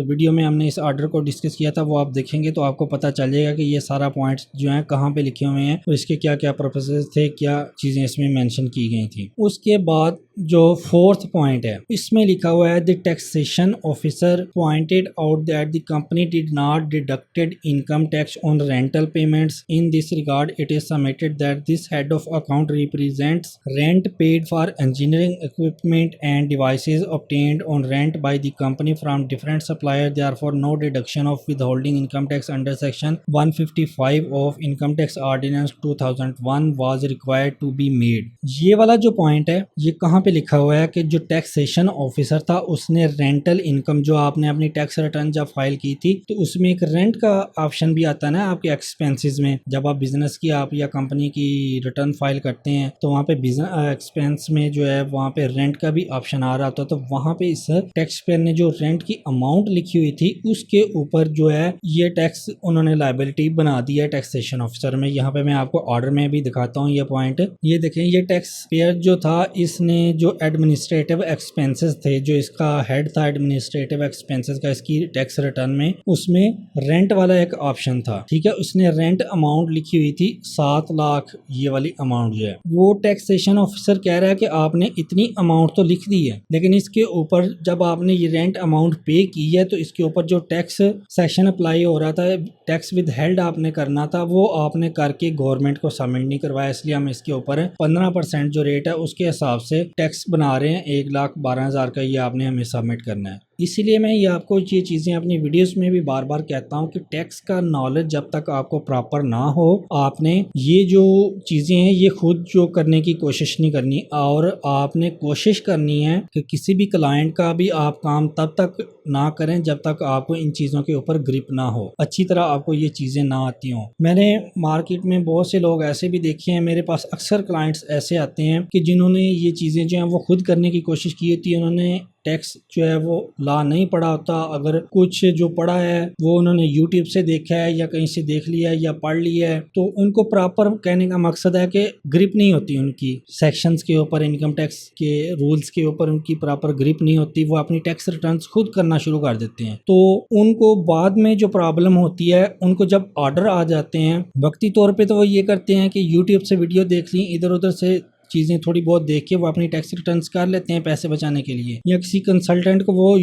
वीडियो में हमने इस ऑर्डर को डिस्कस किया था वो आप देखेंगे तो आपको पता चलेगा कि ये सारा पॉइंट्स जो हैं कहाँ पे लिखे हुए हैं और इसके क्या क्या पर्पसेस थे, क्या चीज़ें इसमें मेंशन की गई थी। उसके बाद जो फोर्थ पॉइंट है इसमें लिखा हुआ है the taxation officer pointed out that the company did not deducted income tax on rental payments. In this regard it is submitted that this head of account represents rent paid for engineering equipment end devices obtained on rent by the company from different suppliers, therefore no deduction of withholding income tax under section 155 of income tax ordinance 2001 was required to be made। ये वाला जो point है ये कहाँ पे लिखा हुआ है कि जो टैक्सेशन ऑफिसर था उसने रेंटल इनकम जो आपने अपनी टैक्स रिटर्न जब फाइल की थी तो उसमें एक रेंट का ऑप्शन भी आता है ना आपके एक्सपेंसेस में। जब आप बिजनेस की आप या कंपनी की रिटर्न फाइल करते हैं तो वहाँ पे बिजनेस एक्सपेंस में जो है वहाँ पे रेंट का भी ऑप्शन आ रहा था। तो वहाँ पे इस टैक्स पेयर ने जो रेंट की अमाउंट लिखी हुई थी उसके ऊपर जो है ये टैक्स उन्होंने लायबिलिटी बना दी है टैक्सेशन ऑफिसर में। यहाँ पे मैं आपको ऑर्डर में भी दिखाता हूँ ये पॉइंट। ये देखें ये टैक्स पेयर जो था इसने जो एडमिनिस्ट्रेटिव एक्सपेंसेस थे, जो इसका हेड था एडमिनिस्ट्रेटिव एक्सपेंसेस का इसकी टैक्स रिटर्न में, उसमें रेंट वाला एक ऑप्शन था। ठीक है, उसने रेंट अमाउंट लिखी हुई थी 7 लाख। ये वाली अमाउंट जो है वो टैक्सेशन ऑफिसर कह रहा है कि आपने इतनी अमाउंट तो लिख दी है, लेकिन इसके ऊपर जब आपने ये रेंट अमाउंट पे की है तो इसके ऊपर जो टैक्स सेक्शन अप्लाई हो रहा था, टैक्स विद हेल्ड आपने करना था, वो आपने करके गवर्नमेंट को सबमिट नहीं करवाया। इसलिए हम इसके ऊपर 15% जो रेट है उसके हिसाब से टैक्स बना रहे हैं। 1,12,000 का ये आपने हमें सबमिट करना है। इसीलिए मैं ये आपको ये चीज़ें अपनी वीडियोस में भी बार बार कहता हूँ कि टैक्स का नॉलेज जब तक आपको प्रॉपर ना हो आपने ये जो चीज़ें हैं ये खुद जो करने की कोशिश नहीं करनी, और आपने कोशिश करनी है कि किसी भी क्लाइंट का भी आप काम तब तक ना करें जब तक आपको इन चीज़ों के ऊपर ग्रिप ना हो, अच्छी तरह आपको ये चीज़ें ना आती हों। मैंने मार्केट में बहुत से लोग ऐसे भी देखे हैं, मेरे पास अक्सर क्लाइंट्स ऐसे आते हैं कि जिन्होंने ये चीज़ें जो हैं वो खुद करने की कोशिश की होती है, उन्होंने टैक्स जो है वो ला नहीं पढ़ा होता। अगर कुछ जो पढ़ा है वो उन्होंने यूट्यूब से देखा है या कहीं से देख लिया है या पढ़ लिया है, तो उनको प्रॉपर कहने का मकसद है कि ग्रिप नहीं होती उनकी सेक्शंस के ऊपर, इनकम टैक्स के रूल्स के ऊपर उनकी प्रॉपर ग्रिप नहीं होती। वो अपनी टैक्स रिटर्न्स खुद करना शुरू कर देते हैं, तो उनको बाद में जो प्रॉब्लम होती है, उनको जब ऑर्डर आ जाते हैं वक्ती तौर पर, तो वो ये करते हैं कि यूट्यूब से वीडियो देख ली, इधर उधर से चीज़ें थोड़ी बहुत देख के वो अपनी टैक्स रिटर्न्स कर लेते हैं पैसे बचाने के लिए, या किसी कंसल्टेंट को वो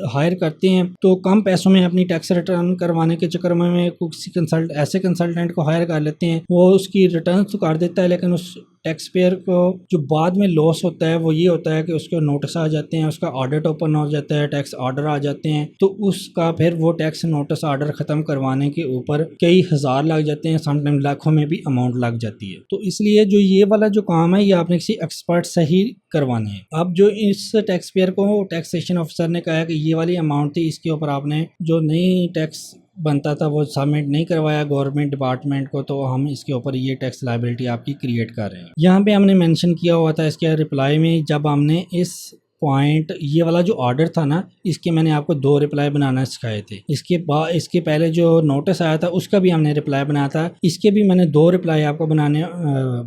हायर करते हैं तो कम पैसों में अपनी टैक्स रिटर्न करवाने के चक्कर में किसी ऐसे कंसल्टेंट को हायर कर लेते हैं, वो उसकी रिटर्न तो कर देता है लेकिन उस टैक्स पेयर को जो बाद में लॉस होता है वो ये होता है कि उसको नोटिस आ जाते हैं, उसका ऑडिट ओपन हो जाता है, टैक्स ऑर्डर आ जाते हैं, तो उसका फिर वो टैक्स नोटिस ऑर्डर ख़त्म करवाने के ऊपर कई हज़ार लग जाते हैं, समटाइम लाखों में भी अमाउंट लग जाती है। तो इसलिए जो ये वाला जो काम है ये आपने किसी एक्सपर्ट से ही करवाने हैं। अब जो इस टैक्स पेयर को टैक्सेशन ऑफिसर ने कहा कि ये वाली अमाउंट थी, इसके ऊपर आपने जो नई टैक्स बनता था वो सबमिट नहीं करवाया गवर्नमेंट डिपार्टमेंट को, तो हम इसके ऊपर ये टैक्स लायबिलिटी आपकी क्रिएट कर रहे हैं। यहाँ पे हमने मेंशन किया हुआ था इसके रिप्लाई में, जब हमने इस पॉइंट ये वाला जो ऑर्डर था ना, इसके मैंने आपको 2 रिप्लाई बनाना सिखाए थे। इसके पहले जो नोटिस आया था उसका भी हमने रिप्लाई बनाया था, इसके भी मैंने 2 रिप्लाई आपको बनाने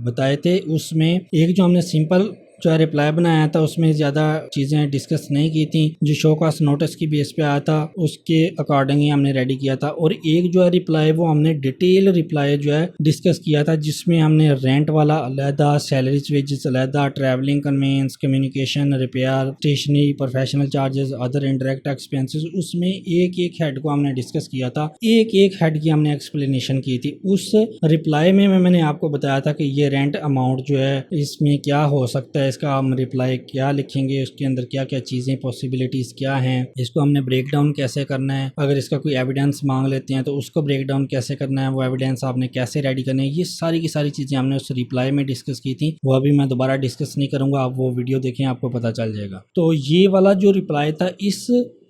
बताए थे। उसमें एक जो हमने सिंपल जो रिप्लाई बनाया था उसमें ज़्यादा चीज़ें डिस्कस नहीं की थी, जो शो कास्ट नोटिस की बेस पे आया था उसके अकॉर्डिंग ही हमने रेडी किया था। और एक जो है रिप्लाई वो हमने डिटेल रिप्लाई जो है डिस्कस किया था, जिसमें हमने रेंट वाला अलहदा, सैलरीज वेजेस अलहदा, travelling conveyance, communication, repair, stationery, professional charges, other indirect expenses, उसमें एक एक हेड को हमने डिस्कस किया था, एक एक हेड की हमने एक्सप्लेनेशन की थी। उस रिप्लाई में मैंने आपको बताया था कि ये रेंट अमाउंट जो है इसमें क्या हो सकता है, इसका हम रिप्लाई क्या लिखेंगे, उसके अंदर क्या क्या चीज़ें पॉसिबिलिटीज़ क्या हैं, इसको हमने ब्रेक डाउन कैसे करना है, अगर इसका कोई एविडेंस मांग लेते हैं तो उसको ब्रेक डाउन कैसे करना है, वो एविडेंस आपने कैसे रेडी करना है, ये सारी की सारी चीज़ें हमने उस रिप्लाई में डिस्कस की थी। वो अभी मैं दोबारा डिस्कस नहीं करूँगा, आप वो वीडियो देखें आपको पता चल जाएगा। तो ये वाला जो रिप्लाई था इस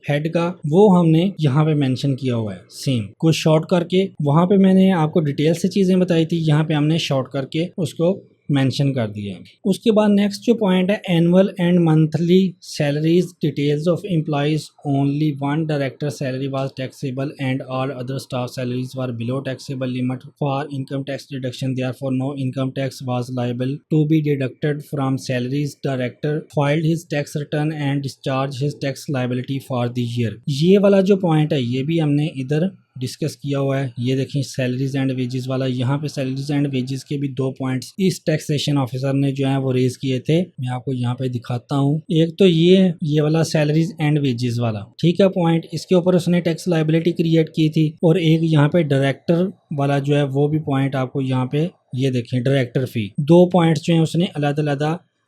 हेड का वो हमने यहाँ पे मेंशन किया हुआ है सेम, कुछ शॉर्ट करके। वहाँ पे मैंने आपको डिटेल से चीज़ें बताई थी, यहाँ पे हमने शॉर्ट करके उसको मेंशन कर दिया है। उसके बाद नेक्स्ट जो पॉइंट है, annual and monthly salaries details of employees, only one director salary was taxable and all other staff salaries were below taxable limit for income tax deduction, therefore no income tax was liable to be deducted from salaries. Director filed his tax return and discharge his tax liability for the year. ये वाला जो point है ये भी हमने इधर discuss किया हुआ है। ये देखें सैलरीज एंड वेजेस वाला, यहाँ पे सैलरीज एंड वेजेस के भी 2 पॉइंट्स इस टैक्सेशन ऑफिसर ने जो है वो रेज किए थे। मैं आपको यहाँ पे दिखाता हूँ। एक तो ये वाला सैलरीज एंड वेजेस वाला, ठीक है पॉइंट, इसके ऊपर उसने टैक्स लायबिलिटी क्रिएट की थी। और एक यहाँ पे डायरेक्टर वाला जो है वो भी पॉइंट आपको यहाँ पे ये देखें, डायरेक्टर फी, 2 पॉइंट्स जो है उसने अलग-अलग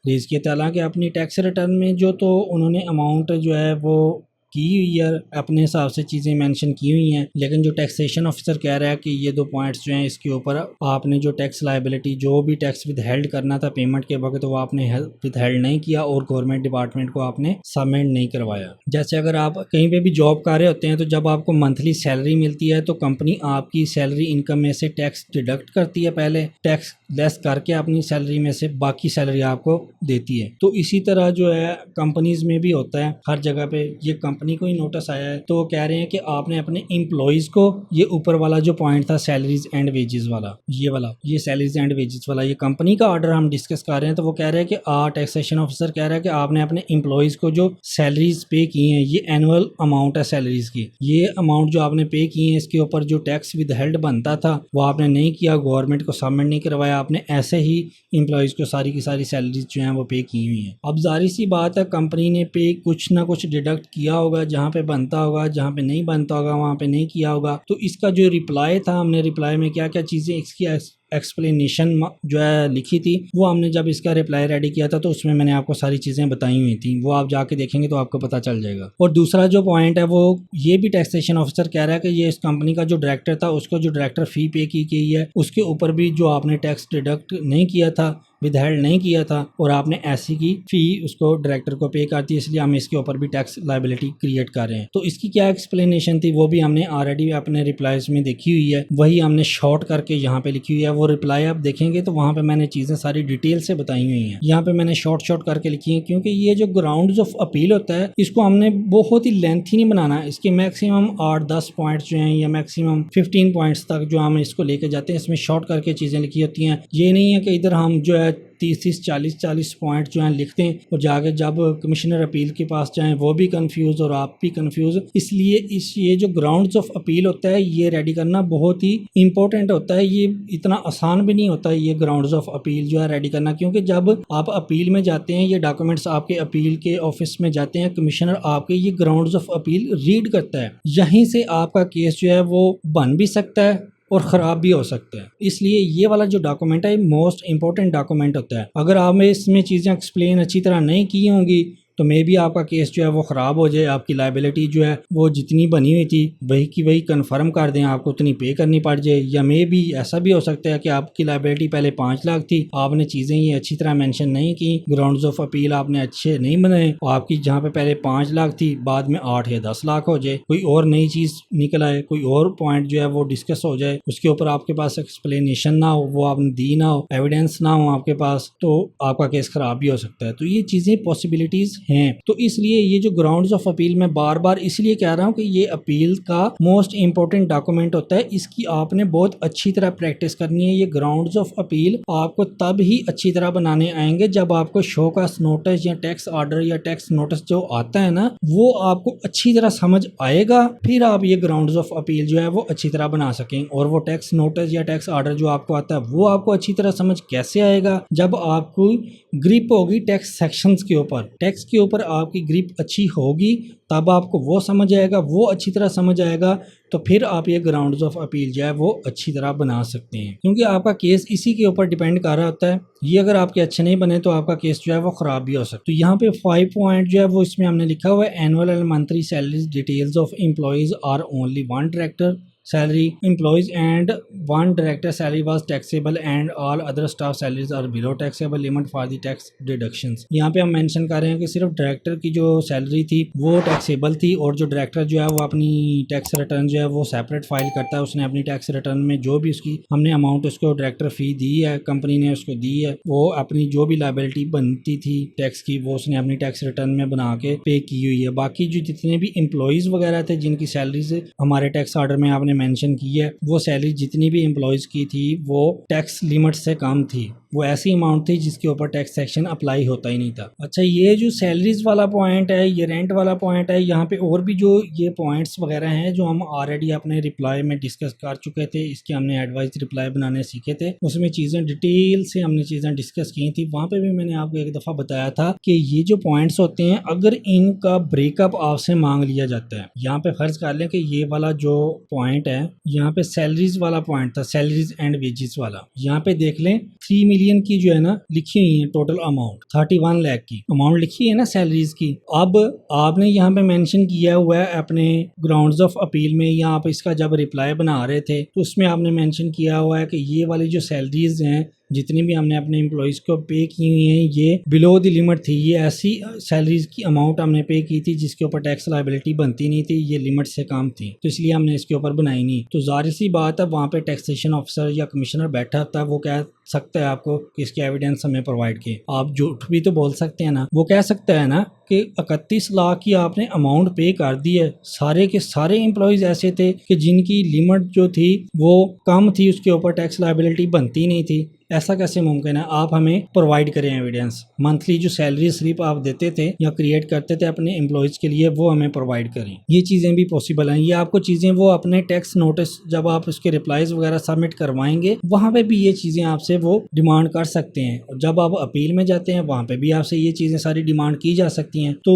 रेज किए थे। हालांकि अपनी टैक्स रिटर्न में जो तो उन्होंने अमाउंट जो है वो की हुई है, अपने हिसाब से चीज़ें मेंशन की हुई हैं, लेकिन जो टैक्सेशन ऑफिसर कह रहा है कि ये 2 पॉइंट्स जो हैं इसके ऊपर आपने जो टैक्स लायबिलिटी, जो भी टैक्स विद हेल्ड करना था पेमेंट के वक्त, वो आपने विद हेल्ड नहीं किया और गवर्नमेंट डिपार्टमेंट को आपने सबमिट नहीं करवाया। जैसे अगर आप कहीं पे भी जॉब कर रहे होते हैं तो जब आपको मंथली सैलरी मिलती है तो कंपनी आपकी सैलरी इनकम में से टैक्स डिडक्ट करती है, पहले टैक्स लेस करके अपनी सैलरी में से बाकी सैलरी आपको देती है। तो इसी तरह जो है कंपनीज में भी होता है, हर जगह पे ये कंपनी को ही नोटिस आया है, तो कह रहे हैं कि आपने अपने एम्प्लॉइज को, ये ऊपर वाला जो पॉइंट था सैलरीज एंड वेजेस वाला, ये सैलरीज एंड वेजेस वाला, ये कंपनी का ऑर्डर हम डिस्कस कर रहे हैं। तो वो कह रहे हैं कि टैक्सेशन ऑफिसर कह रहा है कि आपने अपने एम्प्लॉइज को जो सैलरीज पे की हैं, ये एनुअल अमाउंट है सैलरीज की, ये अमाउंट जो आपने पे की है इसके ऊपर जो टैक्स विद हेल्ड बनता था वो आपने नहीं किया, गवर्नमेंट को सबमिट नहीं करवाया, आपने ऐसे ही एम्प्लॉइज को सारी की सारी सैलरीज जो हैं वो पे की हुई हैं। अब जाहिर सी बात है कंपनी ने पे कुछ ना कुछ डिडक्ट किया होगा, जहाँ पे बनता होगा, जहाँ पे नहीं बनता होगा वहाँ पे नहीं किया होगा। तो इसका जो रिप्लाई था, हमने रिप्लाई में क्या क्या चीज़ें इसकी एक्सप्लेनेशन जो है लिखी थी, वो हमने जब इसका रिप्लाई रेडी किया था तो उसमें मैंने आपको सारी चीज़ें बताई हुई थी, वो आप जाके देखेंगे तो आपको पता चल जाएगा। और दूसरा जो पॉइंट है वो ये भी टैक्सेशन ऑफिसर कह रहा है कि ये इस कंपनी का जो डायरेक्टर था उसको जो डायरेक्टर फी पे की गई है उसके ऊपर भी जो आपने टैक्स डिडक्ट नहीं किया था, विद हेल्ड नहीं किया था, और आपने ऐसी की फी उसको डायरेक्टर को पे करती है, इसलिए हम इसके ऊपर भी टैक्स लायबिलिटी क्रिएट कर रहे हैं। तो इसकी क्या एक्सप्लेनेशन थी वो भी हमने ऑलरेडी अपने रिप्लाईज में देखी हुई है, वही हमने शॉर्ट करके यहाँ पे लिखी हुई है। वो रिप्लाई आप देखेंगे तो वहाँ पे मैंने चीज़ें सारी डिटेल से बताई हुई हैं, यहाँ पे मैंने शॉर्ट करके लिखी है, क्योंकि ये जो ग्राउंड्स ऑफ अपील होता है इसको हमने बहुत ही लेंथी नहीं बनाना, इसके मैक्सिमम 8-10 पॉइंट्स जो हैं या मैक्सिमम 15 पॉइंट्स तक जो हम इसको लेके जाते हैं, इसमें शॉर्ट करके चीज़ें लिखी होती हैं। ये नहीं है कि इधर हम जो है 30-40 पॉइंट जो हैं लिखते हैं और जाके जब कमिश्नर अपील के पास जाएं वो भी कंफ्यूज और आप भी कंफ्यूज। इसलिए ये जो ग्राउंड्स ऑफ अपील होता है ये रेडी करना बहुत ही इंपॉर्टेंट होता है, ये इतना आसान भी नहीं होता ये ग्राउंड्स ऑफ अपील जो है रेडी करना, क्योंकि जब आप अपील में जाते हैं, ये डॉक्यूमेंट्स आपके अपील के ऑफिस में जाते हैं, कमिश्नर आपके ये ग्राउंड्स ऑफ अपील रीड करता है, यहीं से आपका केस जो है वो बन भी सकता है और ख़राब भी हो सकता है। इसलिए ये वाला जो डॉक्यूमेंट है मोस्ट इंपॉर्टेंट डॉक्यूमेंट होता है। अगर आपने इसमें चीज़ें एक्सप्लेन अच्छी तरह नहीं की होंगी तो मे भी आपका केस जो है वो ख़राब हो जाए, आपकी लाइबिलिटी जो है वो जितनी बनी हुई थी वही की वही कन्फर्म कर दें, आपको उतनी पे करनी पड़ जाए। या मे भी ऐसा भी हो सकता है कि आपकी लाइबिलिटी पहले 5 लाख थी, आपने चीज़ें ये अच्छी तरह मेंशन नहीं की, ग्राउंड्स ऑफ अपील आपने अच्छे नहीं बनाए और आपकी जहाँ पे पहले 5 लाख थी बाद में 8 या 10 लाख हो जाए, कोई और नई चीज़ निकल आए, कोई और पॉइंट जो है वो डिस्कस हो जाए, उसके ऊपर आपके पास एक्सप्लेनेशन ना हो, वो आपने दी ना हो, एविडेंस ना हो आपके पास, तो आपका केस ख़राब भी हो सकता है। तो ये चीज़ें पॉसिबिलिटीज़ हैं। तो इसलिए ये जो ग्राउंड्स ऑफ अपील मैं बार बार इसलिए कह रहा हूँ कि ये अपील का मोस्ट इंपॉर्टेंट डॉक्यूमेंट होता है, इसकी आपने बहुत अच्छी तरह प्रैक्टिस करनी है। ये ग्राउंड्स ऑफ अपील आपको तब ही अच्छी तरह बनाने आएंगे जब आपको शो कास्ट नोटिस या टैक्स ऑर्डर या टैक्स नोटिस जो आता है ना वो आपको अच्छी तरह समझ आएगा, फिर आप ये ग्राउंड्स ऑफ अपील जो है वो अच्छी तरह बना सकें। और वो टैक्स नोटिस या टैक्स ऑर्डर जो आपको आता है वो आपको अच्छी तरह समझ कैसे आएगा, जब आपको ग्रिप होगी टैक्स सेक्शंस के ऊपर, टैक्स के ऊपर आपकी ग्रिप अच्छी होगी तब आपको वो समझ आएगा, वो अच्छी तरह समझ आएगा तो फिर आप ये ग्राउंड्स ऑफ अपील जो है वो अच्छी तरह बना सकते हैं। क्योंकि आपका केस इसी के ऊपर डिपेंड कर रहा होता है। ये अगर आपके अच्छे नहीं बने तो आपका केस जो है वो ख़राब भी हो सकता है। तो यहाँ पे 5 पॉइंट जो है वो इसमें हमने लिखा हुआ है, annual and monthly salaries details of employees are only 1 director salary employees and 1 director salary was taxable and all other staff salaries are below taxable limit for the tax deductions। यहाँ पे हम मेंशन कर रहे हैं कि सिर्फ director की जो सैलरी थी वो टैक्सेबल थी और जो डायरेक्टर जो है वो अपनी टैक्स रिटर्न जो है वो सेपरेट फाइल करता है। उसने अपनी टैक्स रिटर्न में जो भी उसकी हमने अमाउंट उसको डायरेक्टर फ़ी दी है, कंपनी ने उसको दी है, वो अपनी जो भी लाइबिलिटी बनती थी टैक्स की वो उसने अपनी टैक्स रिटर्न में बना के पे की हुई है। बाकी जो जितने भी एम्प्लॉयज़ वगैरह थे जिनकी सैलरीज हमारे टैक्स ऑर्डर में आपने मेंशन की है, वो सैलरी जितनी भी एम्प्लॉयज़ की थी वो टैक्स लिमिट से कम थी, वो ऐसी अमाउंट थी जिसके ऊपर टैक्स सेक्शन अप्लाई होता ही नहीं था। अच्छा, ये जो सैलरीज वाला पॉइंट है, ये रेंट वाला पॉइंट है, यहाँ पे और भी जो ये पॉइंट्स वगैरह हैं जो हम ऑलरेडी अपने रिप्लाई में डिस्कस कर चुके थे, इसके हमने एडवाइस रिप्लाई बनाने सीखे थे, उसमें चीज़ें डिटेल से हमने चीज़ें डिस्कस की थी। वहाँ पे भी मैंने आपको एक दफ़ा बताया था कि ये जो पॉइंट्स होते हैं अगर इनका ब्रेकअप आपसे मांग लिया जाता है, यहाँ पे फर्ज कर लें कि ये वाला जो पॉइंट है यहाँ पे सैलरीज वाला पॉइंट था, सैलरीज एंड वेजेस वाला, यहाँ पे देख लें 3 मिलियन की जो है ना लिखी हुई है टोटल अमाउंट, 31 लाख की अमाउंट लिखी है ना सैलरीज की। अब आपने यहाँ पे मेंशन किया हुआ है अपने ग्राउंड्स ऑफ अपील में, या आप इसका जब रिप्लाई बना रहे थे तो उसमें आपने मेंशन किया हुआ है कि ये वाली जो सैलरीज हैं जितनी भी हमने अपने एम्प्लॉयज़ को पे की हुई हैं ये बिलो द लिमिट थी, ये ऐसी सैलरीज की अमाउंट हमने पे की थी जिसके ऊपर टैक्स लायबिलिटी बनती नहीं थी, ये लिमिट से कम थी, तो इसलिए हमने इसके ऊपर बनाई नहीं। तो जाहिर सी बात है वहाँ पे टैक्सेशन ऑफिसर या कमिश्नर बैठा होता है, वो कह सकता है आपको कि इसके एविडेंस हमें प्रोवाइड किए। आप झूठ भी तो बोल सकते हैं ना, वो कह सकता है ना कि 31 लाख की आपने अमाउंट पे कर दी है, सारे के सारे एम्प्लॉयज़ ऐसे थे कि जिनकी लिमिट जो थी वो कम थी, उसके ऊपर टैक्स लायबिलिटी बनती नहीं थी, ऐसा कैसे मुमकिन है? आप हमें प्रोवाइड करें एविडेंस। मंथली जो सैलरी स्लिप आप देते थे या क्रिएट करते थे अपने एम्प्लॉयज़ के लिए वो हमें प्रोवाइड करें। ये चीज़ें भी पॉसिबल हैं, ये आपको चीज़ें वो अपने टैक्स नोटिस जब आप उसके रिप्लाईज वगैरह सबमिट करवाएंगे वहाँ पे भी ये चीज़ें आपसे वो डिमांड कर सकते हैं, और जब आप अपील में जाते हैं वहाँ पे भी आपसे ये चीज़ें सारी डिमांड की जा सकती हैं। तो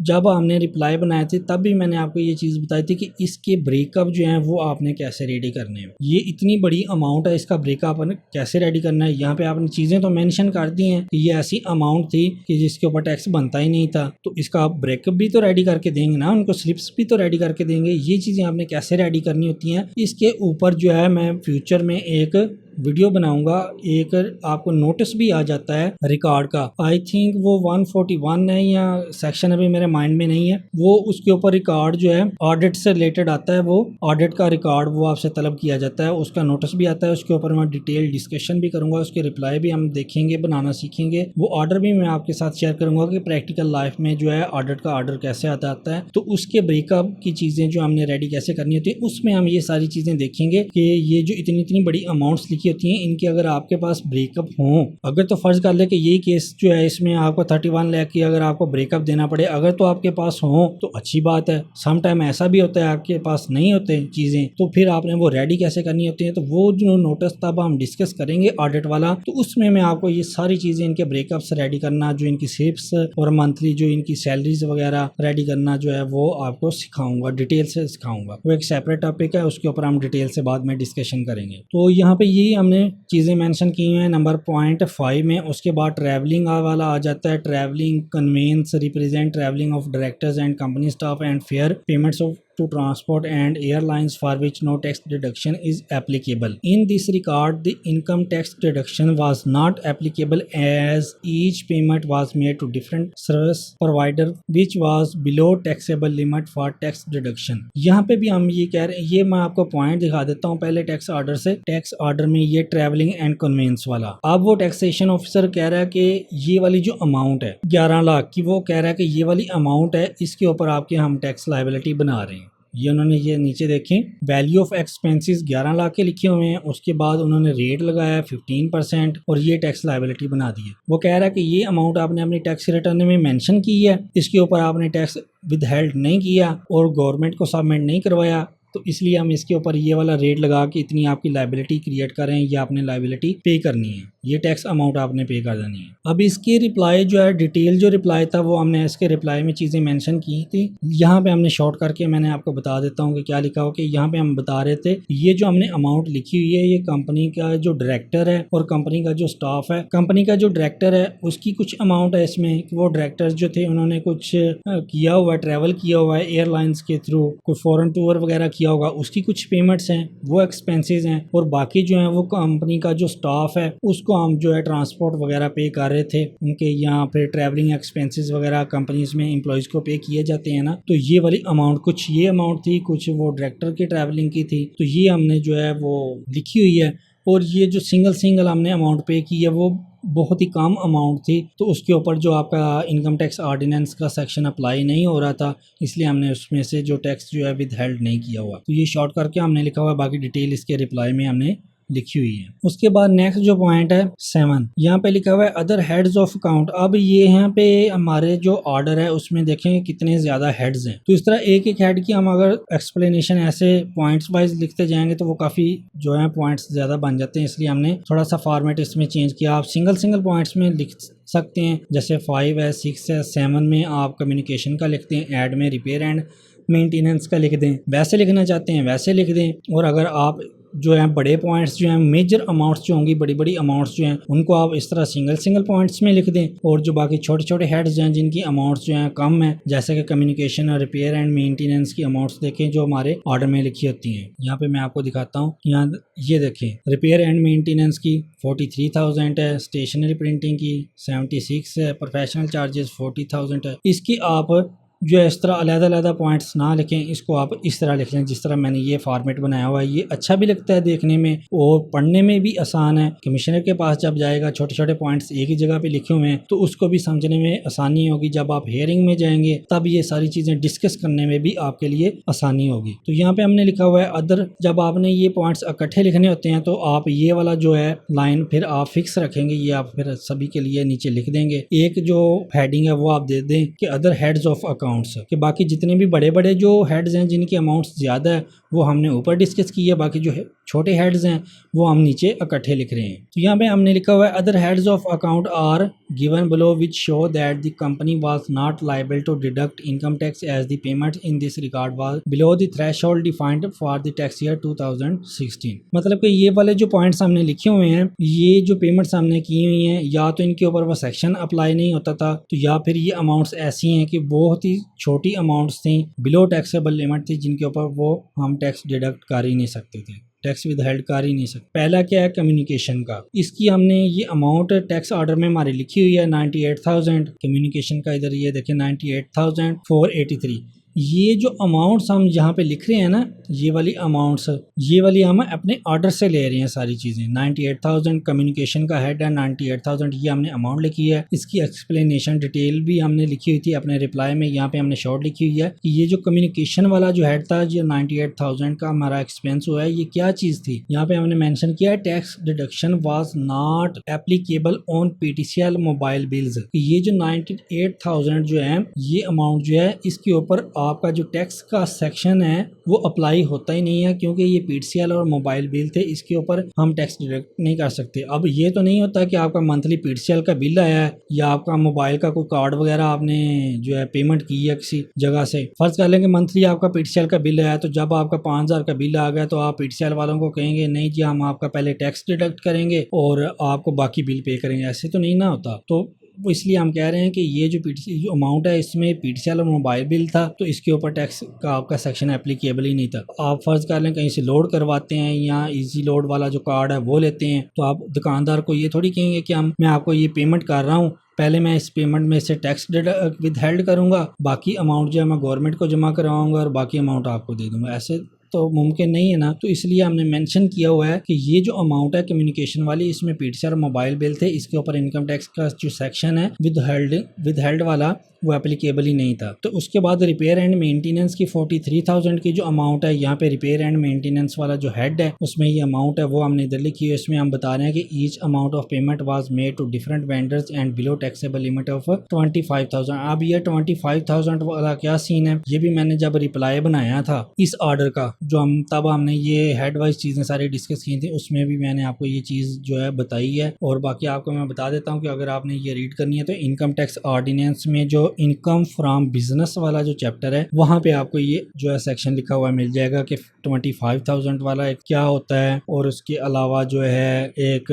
जब हमने रिप्लाई बनाए थे तब भी मैंने आपको ये चीज़ बताई थी कि इसके ब्रेकअप जो है वो आपने कैसे रेडी करने हैं। ये इतनी बड़ी अमाउंट है, इसका ब्रेकअप कैसे रेडी करना है। यहाँ पे आपने चीज़ें तो मेंशन कर दी हैं कि ये ऐसी अमाउंट थी कि जिसके ऊपर टैक्स बनता ही नहीं था, तो इसका आप ब्रेकअप भी तो रेडी करके देंगे ना, उनको स्लिप्स भी तो रेडी करके देंगे। ये चीज़ें आपने कैसे रेडी करनी होती हैं, इसके ऊपर जो है मैं फ्यूचर में एक वीडियो बनाऊंगा। एक आपको नोटिस भी आ जाता है रिकॉर्ड का, आई थिंक वो 141 है या सेक्शन अभी मेरे माइंड में नहीं है, वो उसके ऊपर रिकॉर्ड जो है ऑडिट से रिलेटेड आता है, वो ऑडिट का रिकॉर्ड वो आपसे तलब किया जाता है, उसका नोटिस भी आता है, उसके ऊपर मैं डिटेल डिस्कशन भी करूंगा, उसके रिप्लाई भी हम देखेंगे, बनाना सीखेंगे, वो ऑर्डर भी मैं आपके साथ शेयर करूंगा कि प्रैक्टिकल लाइफ में जो है ऑडिट का ऑर्डर कैसे आता है, तो उसके ब्रेकअप की चीज़ें जो हमने रेडी कैसे करनी होती है उसमें हम ये सारी चीज़ें देखेंगे कि ये जो इतनी बड़ी अमाउंट्स लिखी होती हैं इनके अगर आपके पास ब्रेकअप हो, अगर तो फर्ज कर ले कि यही केस जो है इसमें आपको 31 लाख की अगर आपको ब्रेकअप देना पड़े, अगर तो आपके पास हो तो अच्छी बात है। सम टाइम ऐसा भी होता है आपके पास नहीं होते चीजें, तो फिर आपने वो रेडी कैसे करनी होती है, तो वो जो नोटिस तब हम डिस्कस करेंगे ऑडिट वाला, तो उसमें मैं आपको ये सारी चीजें इनके ब्रेकअप्स रेडी करना, जो इनकी स्लिप्स और मंथली जो इनकी सैलरीज वगैरह रेडी करना जो है वो आपको सिखाऊंगा, डिटेल से सिखाऊंगा। वो एक सेपरेट टॉपिक है, उसके ऊपर हम डिटेल से बाद में डिस्कशन करेंगे। तो यहाँ पे यही हमने चीजें मेंशन की हैं नंबर पॉइंट 5 में। उसके बाद ट्रैवलिंग वाला आ जाता है, travelling conveyance represent travelling of directors and company staff and fare payments of to transport and airlines for which no tax deduction is applicable. In this regard, the income tax deduction was not applicable as each payment was made to different service provider which was below taxable limit for tax deduction. यहाँ पे भी हम ये कह रहे हैं, ये मैं आपको पॉइंट दिखा देता हूँ पहले टैक्स ऑर्डर से। टैक्स ऑर्डर में ये ट्रैवलिंग एंड कन्वेंस वाला, अब वो टैक्सेशन ऑफिसर कह रहा है कि ये वाली जो अमाउंट है 11 लाख की, वो कह रहा है कि ये वाली अमाउंट है, इसके ऊपर आपके हम टैक्स लायबिलिटी बना रहे हैं। ये उन्होंने ये नीचे देखें वैल्यू ऑफ एक्सपेंसेस 11 लाख के लिखे हुए हैं, उसके बाद उन्होंने रेट लगाया 15% और ये टैक्स लायबिलिटी बना दी है। वो कह रहा है कि ये अमाउंट आपने अपनी टैक्स रिटर्न में मेंशन की है, इसके ऊपर आपने टैक्स विदहेल्ड नहीं किया और गवर्नमेंट को सबमिट नहीं करवाया, तो इसलिए हम इसके ऊपर ये वाला रेट लगा के इतनी आपकी लायबिलिटी क्रिएट करें या आपने लायबिलिटी पे करनी है, ये टैक्स अमाउंट आपने पे कर देनी है। अब इसकी रिप्लाई जो है, डिटेल जो रिप्लाई था वो हमने इसके रिप्लाई में चीज़ें मेंशन की थी। यहाँ पे हमने शॉर्ट करके मैंने आपको बता देता हूँ कि क्या लिखा हो, कि यहाँ पे हम बता रहे थे ये जो हमने अमाउंट लिखी हुई है, ये कंपनी का जो डायरेक्टर है और कंपनी का जो स्टाफ है, कंपनी का जो डायरेक्टर है उसकी कुछ अमाउंट है इसमें, कि वो डायरेक्टर जो थे उन्होंने कुछ किया हुआ है, ट्रैवल किया हुआ है एयरलाइंस के थ्रू, कोई फॉरेन टूर वगैरह किया होगा, उसकी कुछ पेमेंट्स हैं, वो एक्सपेंसेस हैं, और बाकी जो है वो कंपनी का जो स्टाफ है उसको हम जो है ट्रांसपोर्ट वगैरह पे कर रहे थे, उनके यहाँ पे ट्रैवलिंग एक्सपेंसेस वगैरह कंपनीज में एम्प्लॉयज़ को पे किए जाते हैं ना, तो ये वाली अमाउंट, कुछ ये अमाउंट थी, कुछ वो डायरेक्टर की ट्रैवलिंग की थी, तो ये हमने जो है वो लिखी हुई है। और ये जो सिंगल हमने अमाउंट पे की है वो बहुत ही कम अमाउंट थी, तो उसके ऊपर जो आपका इनकम टैक्स ऑर्डिनेंस का सेक्शन अप्लाई नहीं हो रहा था, इसलिए हमने उसमें से जो टैक्स जो है विद हेल्ड नहीं किया हुआ। तो ये शॉर्ट करके हमने लिखा हुआ है, बाकी डिटेल इसके रिप्लाई में हमने लिखी हुई है। उसके बाद नेक्स्ट जो पॉइंट है 7, यहाँ पे लिखा हुआ है अदर हेड्स ऑफ अकाउंट। अब ये यहाँ पे हमारे जो ऑर्डर है उसमें देखेंगे कितने ज्यादा हेड्स हैं, तो इस तरह एक एक हेड की हम अगर एक्सप्लेनेशन ऐसे पॉइंट्स वाइज लिखते जाएंगे तो वो काफी जो है पॉइंट्स ज्यादा बन जाते हैं, इसलिए हमने थोड़ा सा फॉर्मेट इसमें चेंज किया। आप सिंगल पॉइंट्स में लिख सकते हैं, जैसे 5 है, 6 है, 7 में आप कम्युनिकेशन का लिखते हैं, ऐड में रिपेयर एंड मेंटेनेंस का लिख दें, वैसे लिखना चाहते हैं वैसे लिख दें। और अगर आप जो है बड़े पॉइंट्स जो हैं, मेजर अमाउंट्स जो होंगी, बड़ी अमाउंट्स जो हैं, उनको आप इस तरह सिंगल पॉइंट्स में लिख दें। और जो बाकी छोटे हेड्स हैं जिनकी अमाउंट्स जो हैं कम है, जैसे कि कम्युनिकेशन और रिपेयर एंड मेंटेनेंस की अमाउंट्स देखें जो हमारे ऑर्डर में लिखी होती हैं। यहाँ पे मैं आपको दिखाता हूँ, यहाँ ये देखें रिपेयर एंड मेंटेनेंस की 43,000 है, स्टेशनरी प्रिंटिंग की 76 है, प्रोफेशनल चार्जेस 40,000 है। इसकी आप जो है इस तरह अलग पॉइंट्स ना लिखें, इसको आप इस तरह लिख लें जिस तरह मैंने ये फॉर्मेट बनाया हुआ है। ये अच्छा भी लगता है देखने में और पढ़ने में भी आसान है। कमिश्नर के पास जब जाएगा छोटे पॉइंट्स एक ही जगह पे लिखे हुए हैं तो उसको भी समझने में आसानी होगी। जब आप हेयरिंग में जाएंगे तब ये सारी चीज़ें डिस्कस करने में भी आपके लिए आसानी होगी। तो यहाँ पे हमने लिखा हुआ है अदर। जब आपने ये पॉइंट्स इकट्ठे लिखने होते हैं तो आप ये वाला जो है लाइन फिर आप फिक्स रखेंगे, ये आप फिर सभी के लिए नीचे लिख देंगे। एक जो हेडिंग है वो आप दे दें कि अदर हेड्स ऑफ अकाउंट, कि बाकी जितने भी बड़े जो हेड्स हैं जिनकी अमाउंट्स ज़्यादा है वो हमने ऊपर डिस्कस की है, बाकी जो छोटे हेड्स हैं वो हम नीचे इकट्ठे लिख रहे हैं। तो यहाँ पे हमने लिखा हुआ है other heads of account are given below which show that the company was not liable to deduct income tax as the payment in this regard was below the threshold defined for the tax year 2016। मतलब कि ये वाले जो points हमने लिखे हुए हैं, ये जो पेमेंट्स हमने की हुई हैं, या तो इनके ऊपर वो सेक्शन अप्लाई नहीं होता था, तो या फिर ये अमाउंट्स ऐसी हैं कि बहुत ही छोटी अमाउंट्स थी, बिलो टैक्सेबल लिमिट थी, जिनके ऊपर वो हम टैक्स डिडक्ट कर ही नहीं सकते थे, टैक्स विद हेल्ड कर ही नहीं सकते। पहला क्या है कम्युनिकेशन का, इसकी हमने ये अमाउंट टैक्स ऑर्डर में हमारी लिखी हुई है 98,000। कम्युनिकेशन का इधर ये देखें 98,483। ये जो अमाउंट्स हम यहाँ पे लिख रहे हैं ना, ये वाली अमाउंट्स, ये वाली हम अपने ऑर्डर से ले रहे हैं सारी चीज़ें। 98,000 कम्युनिकेशन का हेड है, 98,000 ये हमने अमाउंट लिखी है। इसकी एक्सप्लेनेशन डिटेल भी हमने लिखी हुई थी अपने रिप्लाई में, यहाँ पे हमने शॉर्ट लिखी हुई है कि ये जो कम्युनिकेशन वाला जो हेड था, जो 98,000 का हमारा एक्सपेंस हुआ है, ये क्या चीज़ थी। यहाँ पे हमने मेंशन किया है tax deduction was not applicable on PTCL mobile bills. ये जो 98,000 जो है, ये अमाउंट जो है, इसके ऊपर आपका जो टैक्स का सेक्शन है वो अप्लाई होता ही नहीं है, क्योंकि ये पीटीसीएल और मोबाइल बिल थे, इसके ऊपर हम टैक्स डिडक्ट नहीं कर सकते। अब ये तो नहीं होता कि आपका मंथली पीटीसीएल का बिल आया है या आपका मोबाइल का कोई कार्ड वगैरह आपने जो है पेमेंट की है किसी जगह से। फर्ज कर लेंगे मंथली आपका पीटीसीएल का बिल आया, तो जब आपका 5,000 का बिल आ गया तो आप पीटीसीएल वालों को कहेंगे नहीं जी हम आपका पहले टैक्स डिडक्ट करेंगे और आपको बाकी बिल पे करेंगे। ऐसे तो नहीं ना होता। तो इसलिए हम कह रहे हैं कि ये जो जो अमाउंट है, इसमें पीटीसीएल और मोबाइल बिल था, तो इसके ऊपर टैक्स का आपका सेक्शन एप्लीकेबल ही नहीं था। आप फर्ज कर लें कहीं से लोड करवाते हैं या इजी लोड वाला जो कार्ड है वो लेते हैं, तो आप दुकानदार को ये थोड़ी कहेंगे कि मैं आपको ये पेमेंट कर रहा हूँ, पहले मैं इस पेमेंट में से टैक्स विद हेल्ड करूँगा, बाकी अमाउंट जो है मैं गवर्नमेंट को जमा करवाऊँगा और बाकी अमाउंट आपको दे दूँगा। ऐसे तो मुमकिन नहीं है ना। तो इसलिए हमने मेंशन किया हुआ है कि ये जो अमाउंट है कम्युनिकेशन वाली, इसमें पीटीसीएल और मोबाइल बिल थे, इसके ऊपर इनकम टैक्स का जो सेक्शन है विद हेल्ड वाला वो एप्लीकेबल ही नहीं था। तो उसके बाद रिपेयर एंड मेंटेनेंस की 43,000 की जो अमाउंट है, यहाँ पे रिपेयर एंड मेंटेनेंस वाला जो हेड है उसमें ये अमाउंट है वो हमने इधर लिखी है। इसमें हम बता रहे हैं कि each amount of payment was made to different vendors and below taxable limit of 25,000। अब ये 25,000 वाला क्या सीन है, ये भी मैंने जब रिप्लाई बनाया था इस ऑर्डर का, जो तब हमने ये हेड वाइज चीज़ें सारी डिस्कस की थी, उसमें भी मैंने आपको ये चीज़ जो है बताई है। और बाकी आपको मैं बता देता हूँ कि अगर आपने ये रीड करनी है तो इनकम टैक्स ऑर्डिनेंस में जो इनकम फ्रॉम बिजनेस वाला जो चैप्टर है, वहाँ पे आपको ये जो है सेक्शन लिखा हुआ मिल जाएगा कि 25,000 वाला एक क्या होता है। और उसके अलावा जो है एक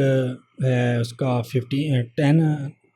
है उसका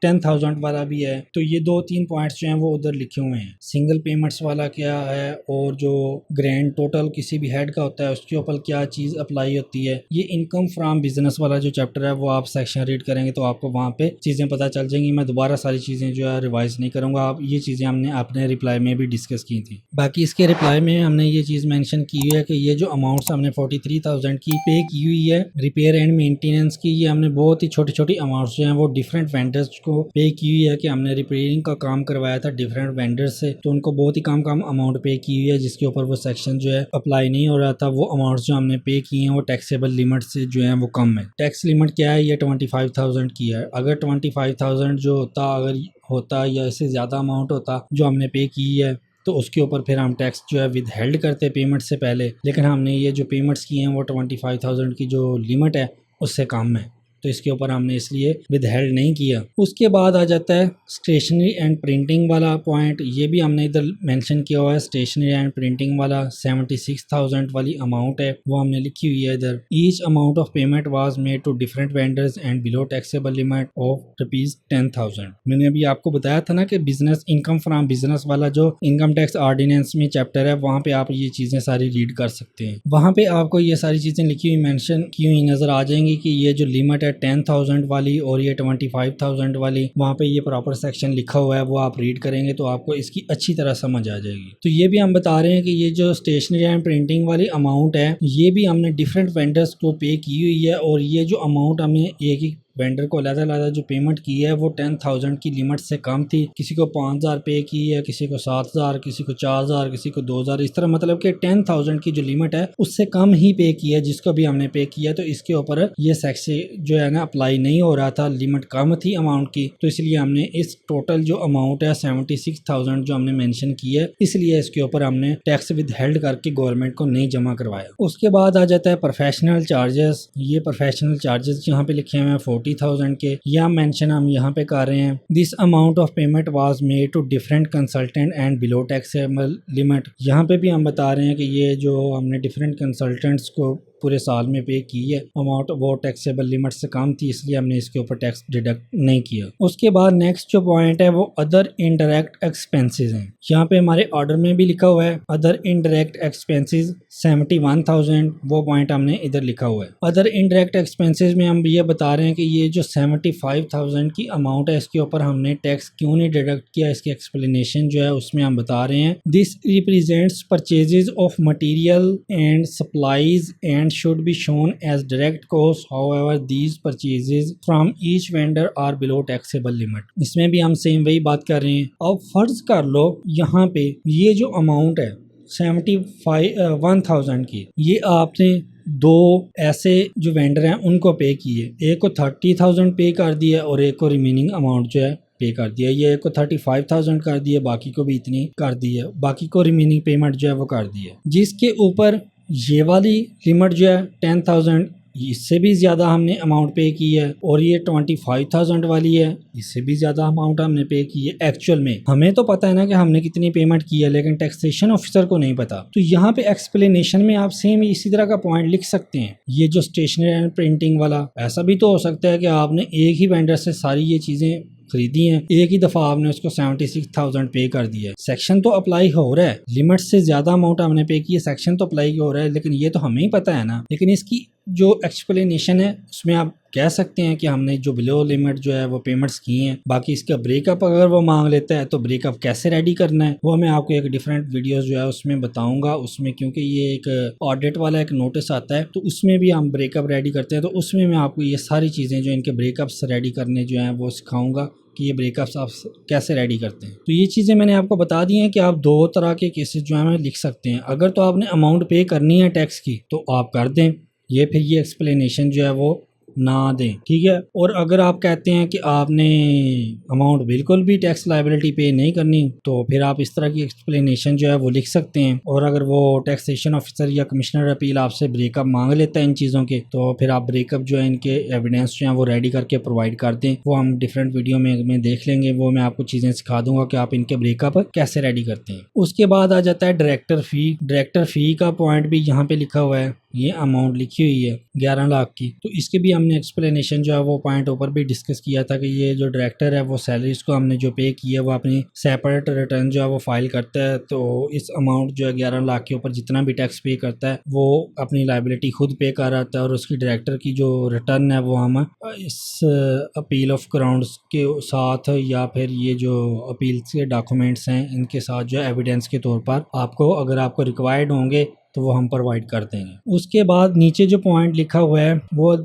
10,000 वाला भी है। तो ये 2-3 पॉइंट्स जो हैं वो उधर लिखे हुए हैं। सिंगल पेमेंट्स वाला क्या है और जो ग्रैंड टोटल किसी भी हेड का होता है उसके ऊपर क्या चीज़ अप्लाई होती है। ये इनकम फ्रॉम बिजनेस वाला जो चैप्टर है वो आप सेक्शन रीड करेंगे तो आपको वहाँ पे चीज़ें पता चल जाएंगी। मैं दोबारा सारी चीज़ें जो है रिवाइज नहीं करूँगा, आप ये चीज़ें हमने अपने रिप्लाई में भी डिस्कस की थी। बाकी इसके रिप्लाई में हमने ये चीज़ मैंशन की हुई है कि ये जो अमाउंट्स हमने 43,000 की पे की हुई है रिपेयर एंड मेंटेनेंस की, ये हमने बहुत ही छोटी छोटी अमाउंट्स जो हैं वो डिफरेंट वेंडर्स को पे की हुई है कि हमने रिपेयरिंग का काम करवाया था डिफरेंट वेंडर से, तो उनको बहुत ही कम अमाउंट पे की हुई है जिसके ऊपर वो सेक्शन जो है अप्लाई नहीं हो रहा था। वो अमाउंट्स जो हमने पे किए हैं वो टैक्सेबल लिमिट से जो है वो कम है। टैक्स लिमिट क्या है, ये 25,000 की है। अगर 25,000 जो होता या इससे ज़्यादा अमाउंट होता जो हमने पे की है तो उसके ऊपर फिर हम टैक्स जो है विद हेल्ड करते पेमेंट से पहले, लेकिन हमने ये जो पेमेंट्स किए हैं वो 25,000 की जो लिमिट है उससे कम है, तो इसके ऊपर हमने इसलिए विद हेल्ड नहीं किया। उसके बाद आ जाता है स्टेशनरी एंड प्रिंटिंग वाला पॉइंट, ये भी हमने इधर मेंशन किया हुआ है। स्टेशनरी एंड प्रिंटिंग वाला 76,000 वाली अमाउंट है वो हमने लिखी हुई है इधर। Each amount of payment was made to different vendors and below taxable limit of ₹10,000। मैंने अभी आपको बताया था ना कि बिजनेस इनकम फ्रॉम बिजनेस वाला जो इनकम टैक्स ऑर्डिनेंस में चैप्टर है वहाँ पे आप ये चीज़ें सारी रीड कर सकते हैं। वहाँ पे आपको ये सारी चीज़ें लिखी हुई मेंशन की हुई नज़र आ जाएंगी कि ये जो लिमिट है 10,000 वाली और ये 25,000 वाली, वहाँ पे ये प्रॉपर सेक्शन लिखा हुआ है वो आप रीड करेंगे तो आपको इसकी अच्छी तरह समझ आ जाएगी। तो ये भी हम बता रहे हैं कि ये जो स्टेशनरी एंड प्रिंटिंग वाली अमाउंट है ये भी हमने डिफरेंट वेंडर्स को पे की हुई है, और ये जो अमाउंट हमने एक ही वेंडर को अलग-अलग जो पेमेंट की है वो 10,000 की लिमिट से कम थी। किसी को 5,000 पे की है, किसी को 7,000, किसी को 4,000, किसी को 2,000, इस तरह मतलब कि 10,000 की जो लिमिट है उससे कम ही पे की है जिसको भी हमने पे किया। तो इसके ऊपर ये सेक्शन जो है ना अप्लाई नहीं हो रहा था, लिमिट कम थी अमाउंट की, तो इसलिए हमने इस टोटल जो अमाउंट है 76,000 जो हमने मेंशन की है, इसलिए इसके ऊपर हमने टैक्स विद हेल्ड करके गवर्नमेंट को नहीं जमा करवाया। उसके बाद आ जाता है प्रोफेशनल चार्जेस। ये प्रोफेशनल चार्जेस यहाँ पे लिखे हुए हैं 40,000 के, यह मेंशन हम यहाँ पे कर रहे हैं। This amount of payment was made to different consultant and below taxable limit. यहाँ पे भी हम बता रहे हैं कि ये जो हमने डिफरेंट कंसल्टेंट्स को पूरे साल में पे की है अमाउंट वो टैक्सेबल लिमिट से कम थी, इसलिए हमने इसके ऊपर टैक्स डिडक्ट नहीं किया। उसके बाद नेक्स्ट जो पॉइंट है वो अदर इनडायरेक्ट एक्सपेंसेस हैं। यहाँ पे हमारे ऑर्डर में भी लिखा हुआ है अदर इनडायरेक्ट एक्सपेंसेस 71,000, वो पॉइंट हमने इधर लिखा हुआ है। अदर इनडायरेक्ट एक्सपेंसेस में हम ये बता रहे हैं कि ये जो 75,000 की अमाउंट है इसके ऊपर हमने टैक्स क्यों नहीं डिडक्ट किया, इसकी एक्सप्लेनेशन जो है उसमें हम बता रहे हैं। This represents purchases of material and supplies and should be shown as direct cost, however these purchases from each vendor are below taxable limit. इसमें भी हम सेम वही बात कर रहे हैं। अब फर्ज कर लो यहाँ पे ये जो अमाउंट है 75,000 की, ये आपने दो ऐसे जो वेंडर हैं उनको पे किए, एक को 30,000 पे कर दिया और एक को रिमेनिंग अमाउंट जो है पे कर दिया। ये एक को 35,000 कर दिया, बाकी को भी इतनी कर दी है, बाकी को रिमेनिंग पेमेंट जो है वो कर दी है। जिसके ऊपर ये वाली लिमिट जो है 10,000, इससे भी ज़्यादा हमने अमाउंट पे की है, और ये 25,000 वाली है, इससे भी ज़्यादा अमाउंट हमने पे की है। एक्चुअल में हमें तो पता है ना कि हमने कितनी पेमेंट की है, लेकिन टैक्सेशन ऑफिसर को नहीं पता। तो यहाँ पे एक्सप्लेनेशन में आप सेम इसी तरह का पॉइंट लिख सकते हैं। ये जो स्टेशनरी एंड प्रिंटिंग वाला, ऐसा भी तो हो सकता है कि आपने एक ही वेंडर से सारी ये चीज़ें खरीदी हैं, एक ही दफ़ा आपने उसको 76,000 पे कर दिया है। सेक्शन तो अप्लाई हो रहा है, लिमिट से ज़्यादा अमाउंट हमने पे की है, सेक्शन तो अप्लाई हो रहा है, लेकिन ये तो हमें ही पता है ना। लेकिन इसकी जो एक्सप्लेनेशन है उसमें आप कह सकते हैं कि हमने जो बिलो लिमिट जो है वो पेमेंट्स की हैं। बाकी इसका ब्रेकअप अगर वो मांग लेता है तो ब्रेकअप कैसे रेडी करना है वो मैं आपको एक डिफरेंट वीडियोस जो है उसमें बताऊंगा। उसमें क्योंकि ये एक ऑडिट वाला एक नोटिस आता है तो उसमें भी हम ब्रेकअप रेडी करते हैं, तो उसमें मैं आपको ये सारी चीज़ें जो इनके ब्रेकअप्स रेडी करने जो हैं वो सिखाऊंगा कि ये ब्रेकअप्स आप कैसे रेडी करते हैं। तो ये चीज़ें मैंने आपको बता दी हैं कि आप दो तरह के केसेस जो है लिख सकते हैं। अगर तो आपने अमाउंट पे करनी है टैक्स की तो आप कर दें, ये फिर ये एक्सप्लेनेशन जो है वो ना दें, ठीक है। और अगर आप कहते हैं कि आपने अमाउंट बिल्कुल भी टैक्स लायबिलिटी पे नहीं करनी तो फिर आप इस तरह की एक्सप्लेनेशन जो है वो लिख सकते हैं। और अगर वो टैक्सेशन ऑफिसर या कमिश्नर अपील आपसे ब्रेकअप मांग लेता है इन चीज़ों के, तो फिर आप ब्रेकअप जो है इनके एविडेंस जो है वो रेडी करके प्रोवाइड कर दें। वो हम डिफरेंट वीडियो में देख लेंगे, वो मैं आपको चीज़ें सिखा दूंगा कि आप इनके ब्रेकअप कैसे रेडी करते हैं। उसके बाद आ जाता है डायरेक्टर फ़ी। डायरेक्टर फ़ी का पॉइंट भी यहाँ पे लिखा हुआ है, ये अमाउंट लिखी हुई है 11 लाख की। तो इसके भी हमने एक्सप्लेनेशन जो है वो पॉइंट ऊपर भी डिस्कस किया था कि ये जो डायरेक्टर है वो सैलरीज को हमने जो पे की है वो अपनी सेपरेट रिटर्न जो है वो फाइल करता है। तो इस अमाउंट जो है 11 लाख के ऊपर जितना भी टैक्स पे करता है वो अपनी लायबिलिटी खुद पे कर रहा है। और उसकी डायरेक्टर की जो रिटर्न है वो हम इस अपील ऑफ ग्राउंड्स के साथ या फिर ये जो अपील के डॉक्यूमेंट्स हैं इनके साथ जो एविडेंस के तौर पर आपको अगर आपको रिक्वायर्ड होंगे तो वो हम प्रोवाइड कर देंगे। उसके बाद नीचे जो पॉइंट लिखा हुआ है वो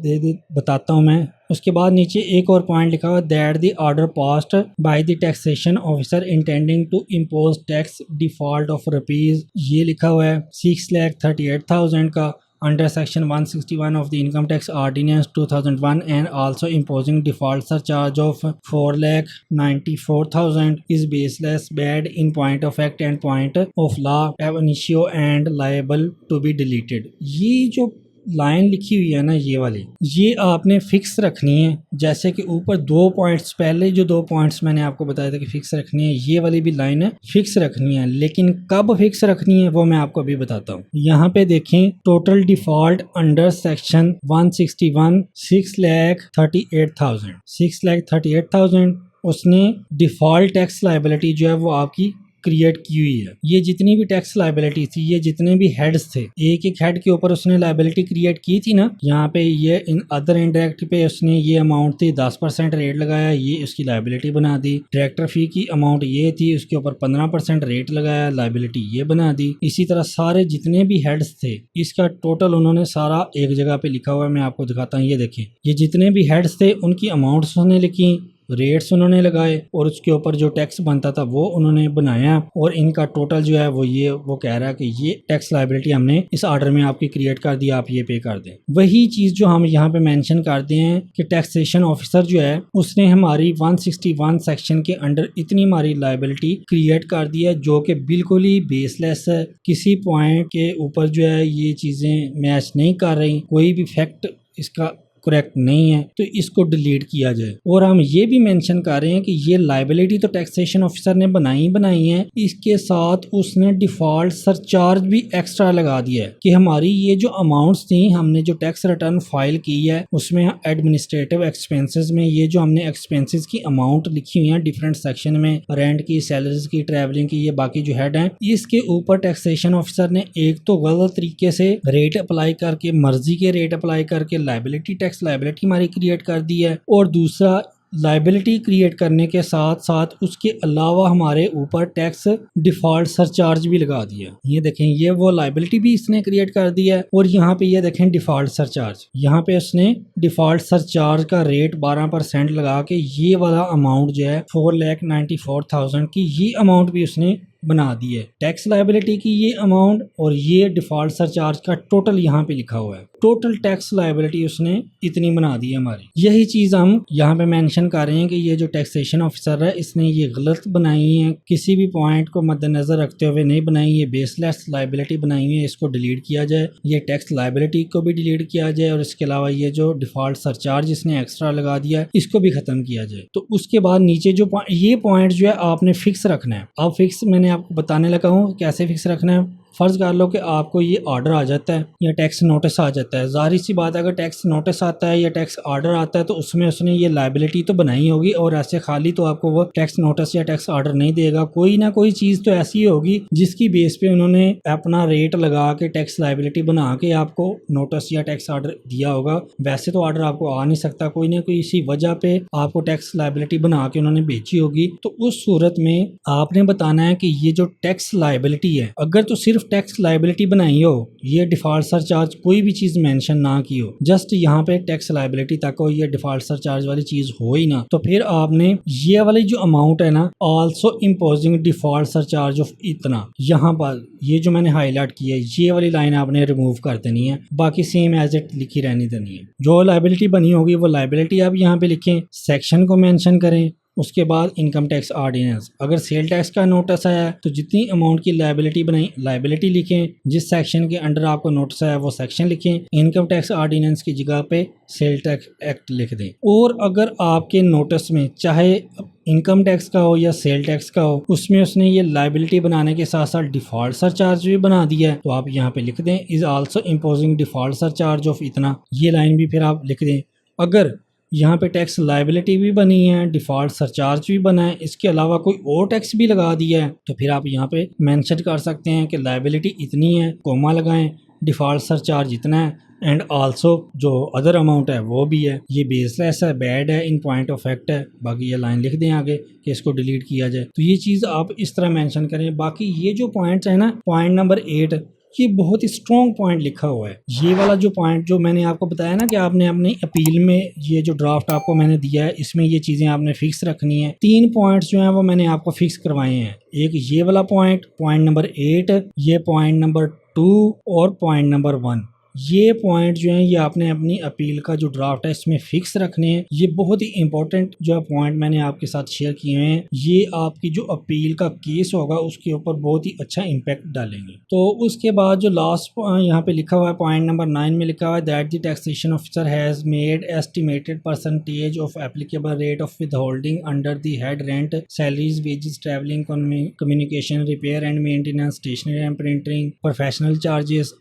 बताता हूँ मैं। उसके बाद नीचे एक और पॉइंट लिखा हुआ है that the order passed by the taxation officer intending to impose tax default of rupees, ये लिखा हुआ है 6,38,000 का under section 161 of the income tax ordinance 2001 and also imposing default surcharge of 4,94,000 is baseless, bad in point of fact and point of law, ab initio and liable to be deleted। ये जो line लिखी हुई है ना ये वाली, ये आपने फिक्स रखनी है। जैसे कि ऊपर दो पॉइंट्स, पहले जो दो पॉइंट्स मैंने आपको बताया था कि फिक्स रखनी है, ये वाली भी लाइन है फिक्स रखनी है। लेकिन कब फिक्स रखनी है वो मैं आपको अभी बताता हूँ। यहाँ पे देखें टोटल डिफॉल्ट अंडर सेक्शन 161 6,38,000 6,38,000 उसने डिफॉल्ट टैक्स लायबिलिटी जो है वो आपकी क्रिएट की हुई है। ये जितनी भी टैक्स लायबिलिटी थी, ये जितने भी हेड्स थे, एक एक हेड के ऊपर उसने लायबिलिटी क्रिएट की थी ना। यहाँ पे ये इन अदर इंडायरेक्ट पे उसने ये अमाउंट थी 10% रेट लगाया, ये उसकी लायबिलिटी बना दी। डायरेक्टर फी की अमाउंट ये थी, उसके ऊपर 15% रेट लगाया, लायबिलिटी ये बना दी। इसी तरह सारे जितने भी हेड्स थे इसका टोटल उन्होंने सारा एक जगह पे लिखा हुआ है। मैं आपको दिखाता हूँ, ये देखें, ये जितने भी हेड्स थे उनकी अमाउंट्स उन्होंने लिखी, रेट्स उन्होंने लगाए और उसके ऊपर जो टैक्स बनता था वो उन्होंने बनाया। और इनका टोटल जो है वो कह रहा है कि ये टैक्स लायबिलिटी हमने इस ऑर्डर में आपकी क्रिएट कर दी, आप ये पे कर दें। वही चीज़ जो हम यहाँ पे मेंशन करते हैं कि टैक्सेशन ऑफिसर जो है उसने हमारी 161 सेक्शन के अंडर इतनी हमारी लायबिलिटी क्रिएट कर दी है जो कि बिल्कुल ही बेसलेस है। किसी पॉइंट के ऊपर जो है ये चीज़ें मैच नहीं कर रही, कोई भी फैक्ट इसका करेक्ट नहीं है तो इसको डिलीट किया जाए। और हम ये भी मेंशन कर रहे हैं कि ये लाइबिलिटी तो टैक्सेशन ऑफिसर ने बनाई है, इसके साथ उसने डिफॉल्ट सरचार्ज भी एक्स्ट्रा लगा दिया है कि हमारी ये जो अमाउंट्स थी, हमने जो टैक्स रिटर्न फाइल की है उसमें एडमिनिस्ट्रेटिव एक्सपेंसेस में ये जो हमने एक्सपेंसेस की अमाउंट लिखी हुई है डिफरेंट सेक्शन में, रेंट की, सैलरीज की, ट्रैवलिंग की, ये बाकी जो हेड है, इसके ऊपर टैक्सेशन ऑफिसर ने एक तो गलत तरीके से रेट अप्लाई करके, मर्जी के रेट अप्लाई करके लाइबिलिटी टैक्स लाइबिलिटी हमारी क्रिएट कर दी है, और दूसरा लाइबिलिटी क्रिएट करने के साथ साथ उसके अलावा हमारे ऊपर टैक्स डिफॉल्ट सरचार्ज भी लगा दिया। ये देखें, ये वो लाइबिलिटी भी इसने क्रिएट कर दिया है, और यहाँ पे ये देखें डिफॉल्ट सरचार्ज, यहाँ पे उसने डिफॉल्ट सरचार्ज का रेट 12% लगा के ये वाला अमाउंट जो है 4,94,000 की ये अमाउंट भी उसने बना दी है। टैक्स लायबिलिटी की ये अमाउंट और ये डिफॉल्ट सरचार्ज का टोटल यहाँ पे लिखा हुआ है, टोटल टैक्स लायबिलिटी उसने इतनी बना दी है हमारी। यही चीज हम यहाँ पे मेंशन कर रहे हैं कि ये जो टैक्सेशन ऑफिसर है इसने ये गलत बनाई है, किसी भी पॉइंट को मद्देनजर रखते हुए नहीं बनाई, ये बेसलेस लायबिलिटी बनाई है, इसको डिलीट किया जाए, ये टैक्स लायबिलिटी को भी डिलीट किया जाए, और इसके अलावा ये जो डिफॉल्ट सरचार्ज इसने एक्स्ट्रा लगा दिया इसको भी खत्म किया जाए। तो उसके बाद नीचे जो ये पॉइंट जो है आपने फिक्स रखना है। अब फिक्स मैंने आपको बताने लगा हूँ कैसे फिक्स रखना है। फर्ज कर लो कि आपको ये ऑर्डर आ जाता है या टैक्स नोटिस आ जाता है, जाहिर सी बात है अगर टैक्स नोटिस आता है या टैक्स ऑर्डर आता है तो उसमें उसने ये लायबिलिटी तो बनाई होगी, और ऐसे खाली तो आपको वो टैक्स नोटिस या टैक्स ऑर्डर नहीं देगा, कोई ना कोई चीज़ तो ऐसी होगी जिसकी बेस पे उन्होंने अपना रेट लगा के टैक्स लायबिलिटी बना के आपको नोटिस या टैक्स ऑर्डर दिया होगा। वैसे तो ऑर्डर आपको आ नहीं सकता, कोई ना कोई इसी वजह पे आपको टैक्स लायबिलिटी बना के उन्होंने भेजी होगी। तो उस सूरत में आपने बताना है कि ये जो टैक्स लायबिलिटी है, अगर तो सिर्फ टैक्स लायबिलिटी बनाई हो, ये डिफॉल्ट सरचार्ज कोई भी चीज मेंशन ना की हो, जस्ट यहाँ पे टैक्स लायबिलिटी तक हो, ये डिफॉल्ट सरचार्ज वाली चीज हो ही ना, तो फिर आपने ये वाली जो अमाउंट है ना, also imposing default surcharge of इतना, यहाँ पर ये जो मैंने हाईलाइट की है ये वाली लाइन आपने रिमूव कर देनी है, बाकी सेम एज इट लिखी रहनी देनी है। जो लायबिलिटी बनी होगी वो लायबिलिटी आप यहाँ पे लिखें, सेक्शन को मेंशन करें, उसके बाद इनकम टैक्स ऑर्डिनेंस, अगर सेल टैक्स का नोटिस आया है तो जितनी अमाउंट की लायबिलिटी बनाई लायबिलिटी लिखें, जिस सेक्शन के अंडर आपको नोटिस आया वो सेक्शन लिखें, इनकम टैक्स ऑर्डिनेंस की जगह पे सेल टैक्स एक्ट लिख दें। और अगर आपके नोटिस में चाहे इनकम टैक्स का हो या सेल टैक्स का हो, उसमें उसने ये लायबिलिटी बनाने के साथ साथ डिफॉल्ट सरचार्ज भी बना दिया है, तो आप यहाँ पे लिख दें is also imposing default surcharge of इतना, ये लाइन भी फिर आप लिख दें। अगर यहाँ पे टैक्स लायबिलिटी भी बनी है, डिफॉल्ट सरचार्ज भी बना है, इसके अलावा कोई और टैक्स भी लगा दिया है, तो फिर आप यहाँ पे मेंशन कर सकते हैं कि लायबिलिटी इतनी है, कोमा लगाएं, डिफॉल्ट सरचार्ज इतना है, एंड आल्सो जो अदर अमाउंट है वो भी है, ये बेसलेस है, बैड है, इन पॉइंट ऑफ फैक्ट है, बाकी ये लाइन लिख दें आगे कि इसको डिलीट किया जाए। तो ये चीज़ आप इस तरह मेंशन करें। बाकी ये जो पॉइंट्स है ना, पॉइंट नंबर 8, ये बहुत ही स्ट्रॉन्ग पॉइंट लिखा हुआ है। ये वाला जो पॉइंट जो मैंने आपको बताया ना कि आपने अपनी अपील में ये जो ड्राफ्ट आपको मैंने दिया है इसमें ये चीज़ें आपने फिक्स रखनी है। 3 पॉइंट्स जो हैं वो मैंने आपको फिक्स करवाए हैं, एक ये वाला पॉइंट, पॉइंट नंबर 8, ये पॉइंट नंबर 2 और पॉइंट नंबर 1। ये पॉइंट जो है ये आपने अपनी अपील का जो ड्राफ्ट है इसमें फिक्स रखने हैं। ये बहुत ही इंपॉर्टेंट जो है पॉइंट मैंने आपके साथ शेयर किए हैं, ये आपकी जो अपील का केस होगा उसके ऊपर बहुत ही अच्छा इम्पैक्ट डालेंगे। तो उसके बाद जो लास्ट यहाँ पे लिखा हुआ है पॉइंट नंबर 9 में लिखा हुआ है that the taxation officer has made estimated percentage of applicable rate of withholding under the head rent, salaries, wages, travelling, communication, repair and maintenance, stationery and printing, professional charges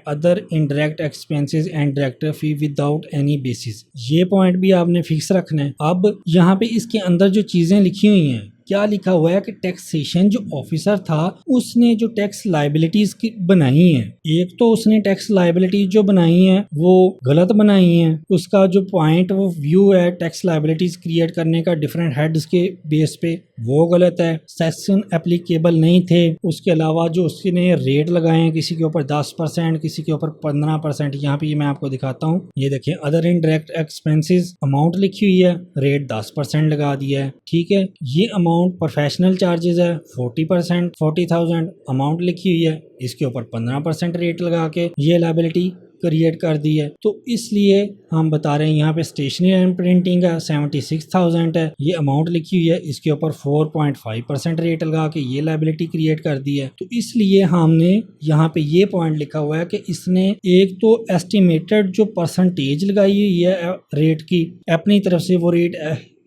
other indirect expenses and director fee without any basis. ये point भी आपने fix रखना है। अब यहाँ पे इसके अंदर जो चीज़ें लिखी हुई हैं, क्या लिखा हुआ है कि टैक्सेशन जो ऑफिसर था उसने जो टैक्स लायबिलिटीज की बनाई हैं, एक तो उसने टैक्स लायबिलिटीज जो बनाई हैं वो गलत बनाई हैं, उसका जो पॉइंट वो व्यू है टैक्स लायबिलिटीज क्रिएट करने का डिफरेंट हेड्स के बेस पे वो गलत है, सेक्शन एप्लीकेबल नहीं थे, उसके अलावा जो उसने रेट लगाए हैं किसी के ऊपर 10%, किसी के ऊपर 15%, यहाँ पे मैं आपको दिखाता हूँ, ये देखिए अदर इनडायरेक्ट एक्सपेंसेस अमाउंट लिखी हुई है, रेट 10% लगा दिया है, ठीक है। ये अमाउंट प्रोफेशनल चार्जेस है 40%, 40,000 अमाउंट लिखी हुई है, इसके ऊपर 15% रेट लगा के ये लायबिलिटी क्रिएट कर दी है। तो इसलिए हम बता रहे हैं यहाँ पे स्टेशनरी एंड प्रिंटिंग का 76,000 है, ये अमाउंट लिखी हुई है, इसके ऊपर 4.5% रेट लगा के ये लायबिलिटी क्रिएट कर दी है। तो इसलिए हमने यहाँ पे ये पॉइंट लिखा हुआ है कि इसने एक तो एस्टिमेटेड जो परसेंटेज लगाई हुई है रेट की, अपनी तरफ से वो रेट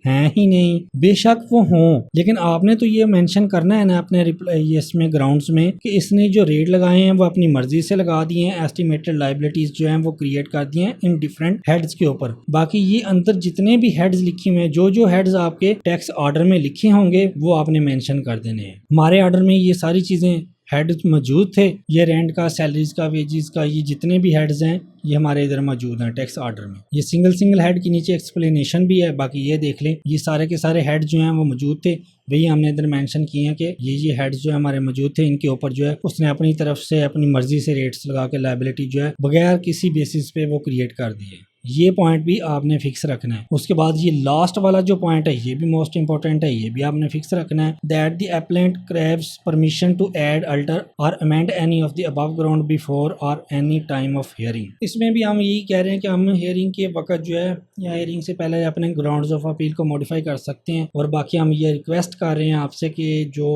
हैं ही नहीं, बेशक वो हों, लेकिन आपने तो ये मेंशन करना है ना अपने ये इसमें ग्राउंड्स में कि इसने जो रेट लगाए हैं वो अपनी मर्जी से लगा दिए हैं, एस्टिमेटेड लायबिलिटीज जो हैं वो क्रिएट कर दिए हैं इन डिफरेंट हेड्स के ऊपर। बाकी ये अंदर जितने भी हेड्स लिखे हुए हैं, जो हेड्स आपके टैक्स ऑर्डर में लिखे होंगे वो आपने मेंशन कर देने हैं। हमारे ऑर्डर में ये सारी चीजें हेड मौजूद थे, ये रेंट का, सैलरीज का, वेजेस का, ये जितने भी हेड्स हैं ये हमारे इधर मौजूद हैं टैक्स ऑर्डर में। ये सिंगल हेड के नीचे एक्सप्लेनेशन भी है, बाकी ये देख लें, ये सारे के सारे हेड जो हैं वो मौजूद थे, वही हमने इधर मेंशन किए हैं कि ये हेड्स जो है हमारे मौजूद थे, इनके ऊपर जो है उसने अपनी तरफ से अपनी मर्जी से रेट्स लगा के लायबिलिटी जो है बगैर किसी बेसिस पे वो क्रिएट कर दी है। ये पॉइंट भी आपने फिक्स रखना है। उसके बाद ये लास्ट वाला जो पॉइंट है ये भी मोस्ट इंपॉर्टेंट है, ये भी आपने फिक्स रखना है, that the appellant craves permission to add, alter or amend any of the above ground before or any time of hearing. इसमें भी हम यही कह रहे हैं कि हम हियरिंग के वक्त जो है या हियरिंग से पहले अपने ग्राउंड्स ऑफ अपील को मॉडिफाई कर सकते हैं। और बाकी हम ये रिक्वेस्ट कर रहे हैं आपसे कि जो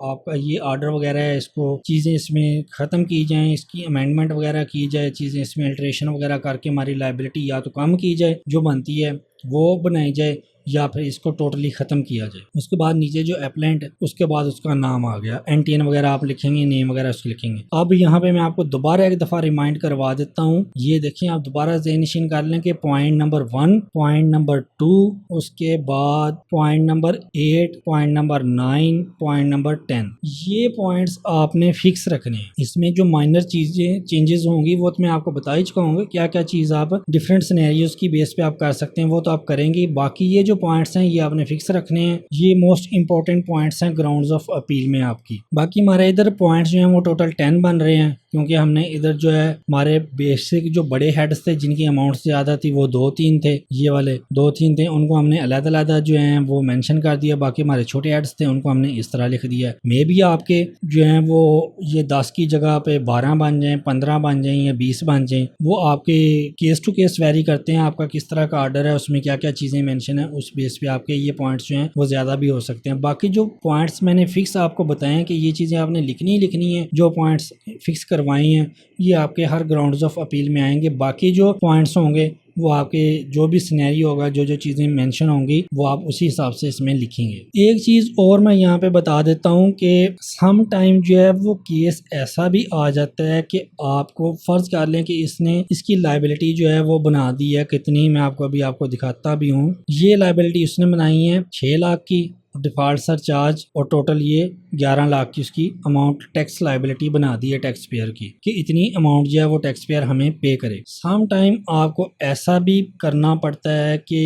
आपका ये ऑर्डर वगैरह है इसको चीज़ें इसमें ख़त्म की जाएं, इसकी अमेंडमेंट वगैरह की जाए, चीज़ें इसमें अल्ट्रेशन वगैरह करके हमारी लायबिलिटी या तो कम की जाए, जो बनती है वो बनाई जाए, या फिर इसको टोटली ख़त्म किया जाए। उसके बाद नीचे जो एप्लेंट है उसके बाद उसका नाम आ गया, एनटीएन वगैरह आप लिखेंगे, नेम वगैरह उसको लिखेंगे। अब यहाँ पे मैं आपको दोबारा एक दफ़ा रिमाइंड करवा देता हूँ, ये देखिए आप दोबारा ज़हन-नशीन कर लें कि पॉइंट नंबर 1, पॉइंट नंबर 2, उसके बाद point number 8, point number 9, point number 10, ये पॉइंट्स आपने फिक्स रखने हैं। इसमें जो माइनर चीज़ें चेंजेस होंगी वो तो मैं आपको बता ही चुका हूँ, क्या क्या चीज़ आप डिफरेंट सिनेरियोज की बेस पे आप कर सकते हैं वो तो आप करेंगे। बाकी ये जो पॉइंट्स हैं ये आपने फिक्स रखने हैं, ये मोस्ट इंपॉर्टेंट पॉइंट्स हैं ग्राउंड्स ऑफ अपील में आपकी। बाकी हमारे इधर पॉइंट्स जो हैं वो टोटल 10 बन रहे हैं, क्योंकि हमने इधर जो है हमारे बेसिक जो बड़े हेड्स थे जिनकी अमाउंट ज़्यादा थी वो 2-3 थे, ये वाले 2-3 थे, उनको हमने अलग-अलग जो हैं वो मेंशन कर दिया। बाकी हमारे छोटे हेड्स थे उनको हमने इस तरह लिख दिया। मे भी आपके जो हैं वो ये 10 की जगह पे 12 बन जाएं, 15 बन जाएं या 20 बन जाएं, वो आपके केस टू केस वेरी करते हैं, आपका किस तरह का ऑर्डर है, उसमें क्या क्या चीज़ें मेंशन है, उस बेस पे आपके ये पॉइंट्स जो हैं वो ज़्यादा भी हो सकते हैं। बाकी जो पॉइंट्स मैंने फिक्स आपको बताए हैं कि ये चीज़ें आपने लिखनी ही लिखनी है, जो पॉइंट्स फिक्स करवाई हैं ये आपके हर ग्राउंड्स ऑफ अपील में आएंगे। बाकी जो पॉइंट्स होंगे वो आपके जो भी सिनेरियो होगा, जो जो चीज़ें मेंशन होंगी वो आप उसी हिसाब से इसमें लिखेंगे। एक चीज़ और मैं यहाँ पे बता देता हूँ कि सम टाइम जो है वो केस ऐसा भी आ जाता है कि आपको फ़र्ज़ कर लें कि इसने इसकी लायबिलिटी जो है वो बना दी है कितनी, मैं आपको अभी आपको दिखाता भी हूँ। ये लायबिलिटी उसने बनाई है 6 लाख की, डिफ़ॉल्ट सरचार्ज और टोटल ये 11 लाख की उसकी अमाउंट टैक्स लायबिलिटी बना दी है टैक्स पेयर की, कि इतनी अमाउंट जो है वो टैक्स पेयर हमें पे करे। सम टाइम आपको ऐसा भी करना पड़ता है कि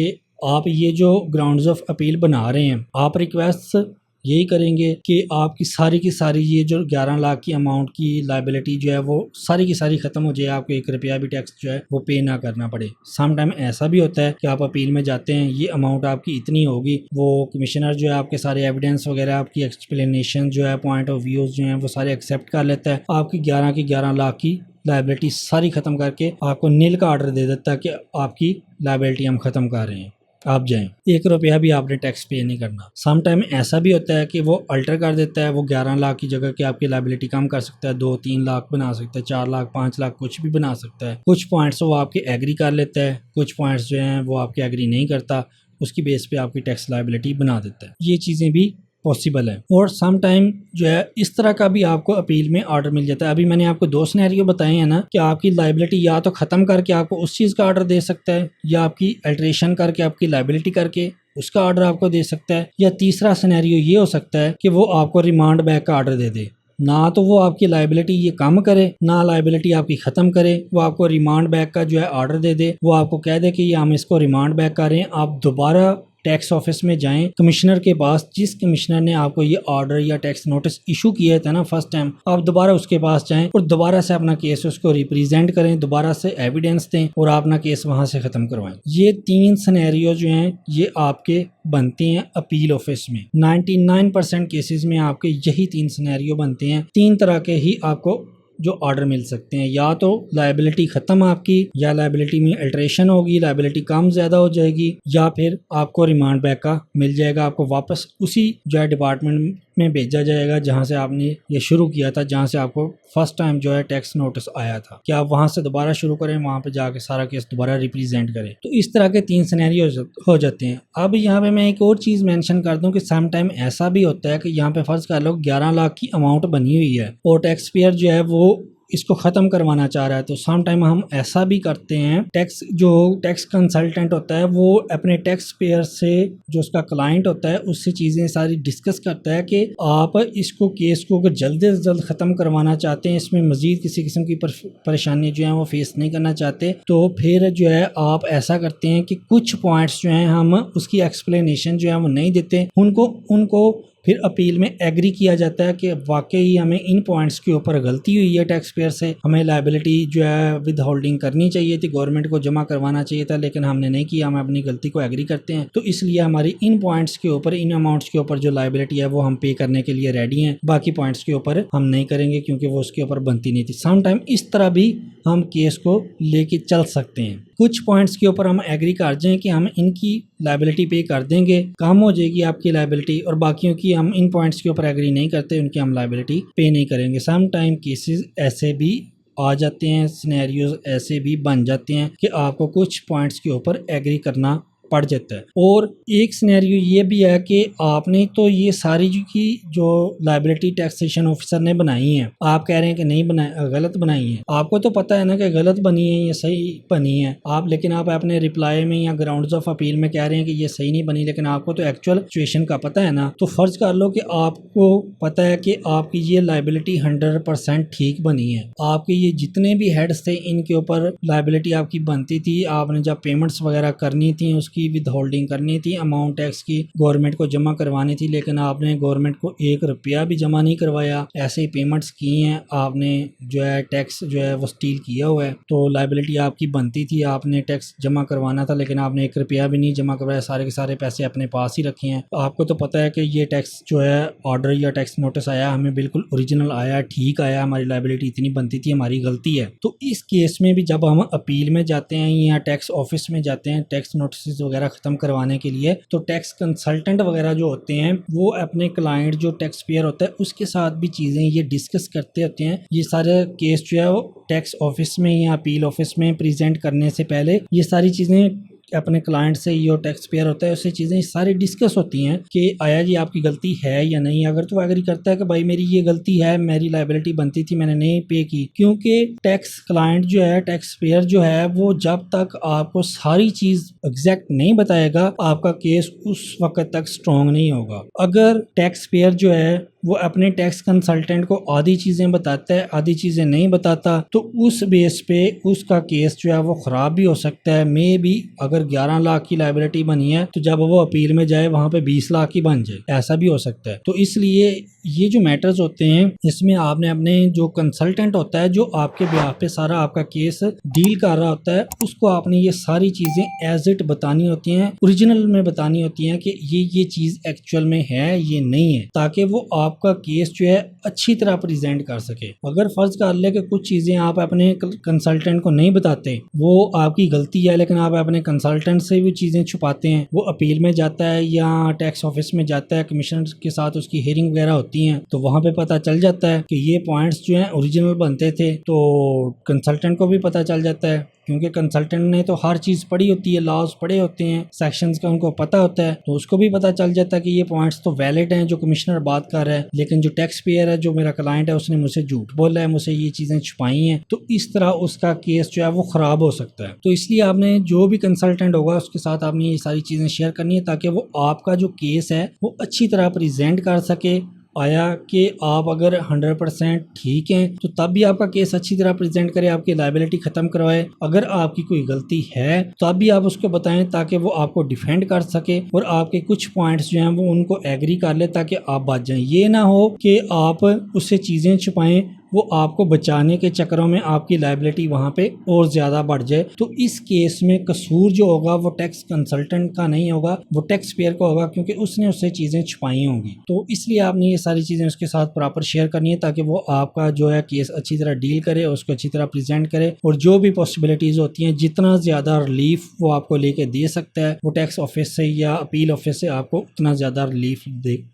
आप ये जो ग्राउंड्स ऑफ अपील बना रहे हैं, आप रिक्वेस्ट यही करेंगे कि आपकी सारी की सारी ये जो 11 लाख की अमाउंट की लायबिलिटी जो है वो सारी की सारी ख़त्म हो जाए, आपको 1 रुपया भी टैक्स जो है वो पे ना करना पड़े। सम टाइम ऐसा भी होता है कि आप अपील में जाते हैं, ये अमाउंट आपकी इतनी होगी, वो कमिश्नर जो है आपके सारे एविडेंस वगैरह, आपकी एक्सप्लेनेशन जो है, पॉइंट ऑफ व्यूज़ जो हैं वो सारे एक्सेप्ट कर लेता है, आपकी 11 लाख की लायबिलिटी सारी ख़त्म करके आपको नील का ऑर्डर दे देता है कि आपकी लायबिलिटी हम ख़त्म कर रहे हैं, आप जाएं, 1 रुपया भी आपने टैक्स पे नहीं करना। सम टाइम ऐसा भी होता है कि वो अल्टर कर देता है, वो 11 लाख की जगह की आपकी लायबिलिटी कम कर सकता है, 2-3 लाख बना सकता है, 4 लाख 5 लाख कुछ भी बना सकता है। कुछ पॉइंट्स वो आपके एग्री कर लेता है, कुछ पॉइंट्स जो हैं वो आपके एग्री नहीं करता, उसकी बेस पे आपकी टैक्स लायबिलिटी बना देता है। ये चीज़ें भी पॉसिबल है। और सम टाइम जो है इस तरह का भी आपको अपील में ऑर्डर मिल जाता है। अभी मैंने आपको 2 सिनेरियो बताए हैं ना, कि आपकी लायबिलिटी या तो ख़त्म करके आपको उस चीज़ का ऑर्डर दे सकता है, या आपकी अल्ट्रेशन करके आपकी लायबिलिटी करके उसका ऑर्डर आपको दे सकता है, या तीसरा सिनेरियो ये हो सकता है कि वो आपको रिमांड बैक का ऑर्डर दे दे। ना तो वो आपकी लायबिलिटी ये कम करे, ना लायबिलिटी आपकी ख़त्म करे, वो आपको रिमांड बैक का जो है ऑर्डर दे दे, वो आपको कह दे कि ये हम इसको रिमांड बैक कर रहे हैं, आप दोबारा टैक्स ऑफिस में जाएं, कमिश्नर के पास, जिस कमिश्नर ने आपको ये ऑर्डर या टैक्स नोटिस इशू किया था ना फर्स्ट टाइम, आप दोबारा उसके पास जाएं और दोबारा से अपना केस उसको रिप्रेजेंट करें, दोबारा से एविडेंस दें और अपना केस वहां से ख़त्म करवाएं। ये 3 सिनेरियो जो हैं ये आपके बनते हैं अपील ऑफिस में। 99% केसेस में आपके यही 3 सिनेरियो बनते हैं। 3 तरह के ही आपको जो ऑर्डर मिल सकते हैं, या तो लायबिलिटी ख़त्म आपकी, या लायबिलिटी में अल्टरेशन होगी, लायबिलिटी कम ज़्यादा हो जाएगी, या फिर आपको रिमांड बैक का मिल जाएगा, आपको वापस उसी जो है डिपार्टमेंट में भेजा जाएगा जहां से आपने ये शुरू किया था, जहां से आपको फर्स्ट टाइम जो है टैक्स नोटिस आया था, कि आप वहां से दोबारा शुरू करें, वहां पे जाके सारा केस दोबारा रिप्रेजेंट करें। तो इस तरह के 3 सिनेरियो हो जाते हैं। अब यहाँ पे मैं एक और चीज़ मेंशन कर दूं कि सम टाइम ऐसा भी होता है कि यहाँ पे फर्ज कर लो 11 लाख की अमाउंट बनी हुई है और टैक्स पेयर जो है वो इसको ख़त्म करवाना चाह रहा है, तो सम टाइम हम ऐसा भी करते हैं, टैक्स कंसल्टेंट होता है वो अपने टैक्स पेयर से, जो उसका क्लाइंट होता है, उससे चीज़ें सारी डिस्कस करता है कि आप इसको केस को अगर जल्द से जल्द ख़त्म करवाना चाहते हैं, इसमें मज़ीद किसी किस्म की परेशानी जो है वो फेस नहीं करना चाहते, तो फिर जो है आप ऐसा करते हैं कि कुछ पॉइंट्स जो हैं हम उसकी एक्सप्लेनेशन जो है वो नहीं देते, उनको फिर अपील में एग्री किया जाता है कि वाकई हमें इन पॉइंट्स के ऊपर गलती हुई है, टैक्स पेयर से हमें लायबिलिटी जो है विद होल्डिंग करनी चाहिए थी, गवर्नमेंट को जमा करवाना चाहिए था, लेकिन हमने नहीं किया, हम अपनी गलती को एग्री करते हैं, तो इसलिए हमारी इन पॉइंट्स के ऊपर, इन अमाउंट्स के ऊपर जो लायबिलिटी है वो हम पे करने के लिए रेडी हैं, बाकी पॉइंट्स के ऊपर हम नहीं करेंगे क्योंकि वो उसके ऊपर बनती नहीं थी। सम टाइम इस तरह भी हम केस को लेके चल सकते हैं। कुछ पॉइंट्स के ऊपर हम एग्री कर जाएं कि हम इनकी लायबिलिटी पे कर देंगे, कम हो जाएगी आपकी लायबिलिटी, और बाकियों की हम इन पॉइंट्स के ऊपर एग्री नहीं करते, उनकी हम लायबिलिटी पे नहीं करेंगे। सम टाइम केसेस ऐसे भी आ जाते हैं, सिनेरियोज ऐसे भी बन जाते हैं कि आपको कुछ पॉइंट्स के ऊपर एग्री करना पड़ जाता है। और एक सिनेरियो ये भी है कि आपने तो ये सारी की जो लायबिलिटी टैक्सेशन ऑफिसर ने बनाई है, आप कह रहे हैं कि नहीं बनाए, गलत बनाई है, आपको तो पता है ना कि गलत बनी है, ये सही बनी है, लेकिन आप अपने रिप्लाई में या ग्राउंड्स ऑफ अपील में कह रहे हैं कि ये सही नहीं बनी, लेकिन आपको तो एक्चुअल सिचुएशन का पता है ना। तो फर्ज कर लो कि आपको पता है कि आपकी ये लायबिलिटी 100% ठीक बनी है, आपके ये जितने भी हेड्स थे इनके ऊपर लायबिलिटी आपकी बनती थी, आपने जब पेमेंट्स वगैरह करनी थी, उसकी विद होल्डिंग करनी थी, अमाउंट टैक्स की गवर्नमेंट को जमा करवानी थी, लेकिन आपने गवर्नमेंट को 1 रुपया भी जमा नहीं करवाया, ऐसे ही पेमेंट्स की हैं, आपने जो है टैक्स जो है वो स्टील किया हुआ है, तो लायबिलिटी आपकी बनती थी, आपने टैक्स जमा करवाना था, लेकिन आपने 1 रुपया भी नहीं जमा करवाया, सारे के सारे पैसे अपने पास ही रखे हैं। आपको तो पता है कि ये टैक्स जो है ऑर्डर या टैक्स नोटिस आया हमें बिल्कुल ओरिजिनल आया, ठीक आया, हमारी लायबिलिटी इतनी बनती थी, हमारी गलती है। तो इस केस में भी जब हम अपील में जाते हैं या टैक्स ऑफिस में जाते हैं टैक्स नोटिस वगैरह ख़त्म करवाने के लिए, तो टैक्स कंसल्टेंट वगैरह जो होते हैं वो अपने क्लाइंट जो टैक्स पेयर होता है उसके साथ भी चीज़ें ये डिस्कस करते होते हैं। ये सारे केस जो है वो टैक्स ऑफिस में या अपील ऑफिस में प्रेजेंट करने से पहले ये सारी चीज़ें अपने क्लाइंट से, जो टैक्स पेयर होता है उससे चीज़ें सारी डिस्कस होती हैं कि आया जी आपकी गलती है या नहीं। अगर तो एग्री करता है कि भाई मेरी ये गलती है, मेरी लायबिलिटी बनती थी, मैंने नहीं पे की, क्योंकि टैक्स क्लाइंट जो है, टैक्स पेयर जो है, वो जब तक आपको सारी चीज़ एग्जैक्ट नहीं बताएगा आपका केस उस वक्त तक स्ट्रॉन्ग नहीं होगा। अगर टैक्स पेयर जो है वो अपने टैक्स कंसल्टेंट को आधी चीज़ें बताता है, आधी चीज़ें नहीं बताता, तो उस बेस पे उसका केस जो है वो ख़राब भी हो सकता है। मे भी अगर 11 लाख की लायबिलिटी बनी है तो जब वो अपील में जाए वहाँ पे 20 लाख की बन जाए, ऐसा भी हो सकता है। तो इसलिए ये जो मैटर्स होते हैं इसमें आपने अपने जो कंसल्टेंट होता है जो आपके बिहाफ पे सारा आपका केस डील कर रहा होता है, उसको आपने ये सारी चीज़ें एज इट बतानी होती हैं, ओरिजिनल में बतानी होती हैं कि ये चीज़ एक्चुअल में है, ये नहीं है, ताकि वो आपका केस जो है अच्छी तरह प्रेजेंट कर सके। अगर फर्ज कर ले कि कुछ चीज़ें आप अपने कंसल्टेंट को नहीं बताते, वो आपकी गलती है, लेकिन आप अपने कंसल्टेंट से भी चीज़ें छुपाते हैं, वो अपील में जाता है या टैक्स ऑफिस में जाता है, कमिश्नर के साथ उसकी हियरिंग वगैरह होती हैं, तो वहाँ पे पता चल जाता है कि ये पॉइंट्स जो हैं ओरिजिनल बनते थे, तो कंसल्टेंट को भी पता चल जाता है, क्योंकि कंसल्टेंट ने तो हर चीज़ पढ़ी होती है, लॉज पढ़े होते हैं, सेक्शंस का उनको पता होता है, तो उसको भी पता चल जाता है कि ये पॉइंट्स तो वैलिड हैं जो कमिश्नर बात कर रहा है, लेकिन जो टैक्स पेयर है, जो मेरा क्लाइंट है, उसने मुझसे झूठ बोला है, मुझसे ये चीज़ें छुपाई हैं, तो इस तरह उसका केस जो है वो ख़राब हो सकता है। तो इसलिए आपने जो भी कंसल्टेंट होगा उसके साथ आपने ये सारी चीज़ें शेयर करनी है, ताकि वो आपका जो केस है वो अच्छी तरह प्रेजेंट कर सके। आया कि आप अगर 100% ठीक हैं तो तब भी आपका केस अच्छी तरह प्रेजेंट करे, आपकी लायबिलिटी ख़त्म करवाए। अगर आपकी कोई गलती है तब भी आप उसको बताएं, ताकि वो आपको डिफेंड कर सके और आपके कुछ पॉइंट्स जो हैं वो उनको एग्री कर ले, ताकि आप बच जाएं। ये ना हो कि आप उससे चीज़ें छुपाएं वो आपको बचाने के चक्करों में आपकी लायबिलिटी वहाँ पे और ज़्यादा बढ़ जाए, तो इस केस में कसूर जो होगा वो टैक्स कंसल्टेंट का नहीं होगा, वो टैक्स पेयर का होगा, क्योंकि उसने उससे चीज़ें छुपाई होंगी। तो इसलिए आपने ये सारी चीज़ें उसके साथ प्रॉपर शेयर करनी है ताकि वो आपका जो है केस अच्छी तरह डील करे, उसको अच्छी तरह प्रेजेंट करे, और जो भी पॉसिबिलिटीज़ होती हैं जितना ज़्यादा रिलीफ वो आपको लेके दे सकता है वो टैक्स ऑफिस से या अपील ऑफिस से आपको उतना ज़्यादा रिलीफ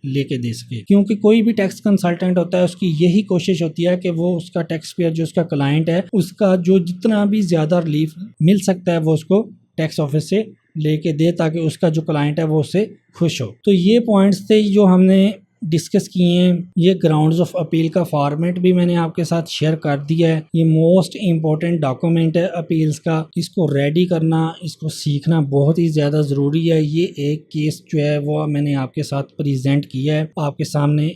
लेके दे सके। क्योंकि कोई भी टैक्स कंसल्टेंट होता है उसकी यही कोशिश होती है कि वो उसका टैक्स पेयर जो उसका क्लाइंट है उसका जो जितना भी ज़्यादा रिलीफ मिल सकता है वो उसको टैक्स ऑफिस से लेके दे, ताकि उसका जो क्लाइंट है वो उससे खुश हो। तो ये पॉइंट्स थे जो हमने डिस्कस किए हैं। ये ग्राउंड्स ऑफ अपील का फॉर्मेट भी मैंने आपके साथ शेयर कर दिया है। ये मोस्ट इम्पोर्टेंट डॉक्यूमेंट है अपील्स का, इसको रेडी करना, इसको सीखना बहुत ही ज़्यादा ज़रूरी है। ये एक केस जो है वो मैंने आपके साथ प्रेजेंट किया है आपके सामने,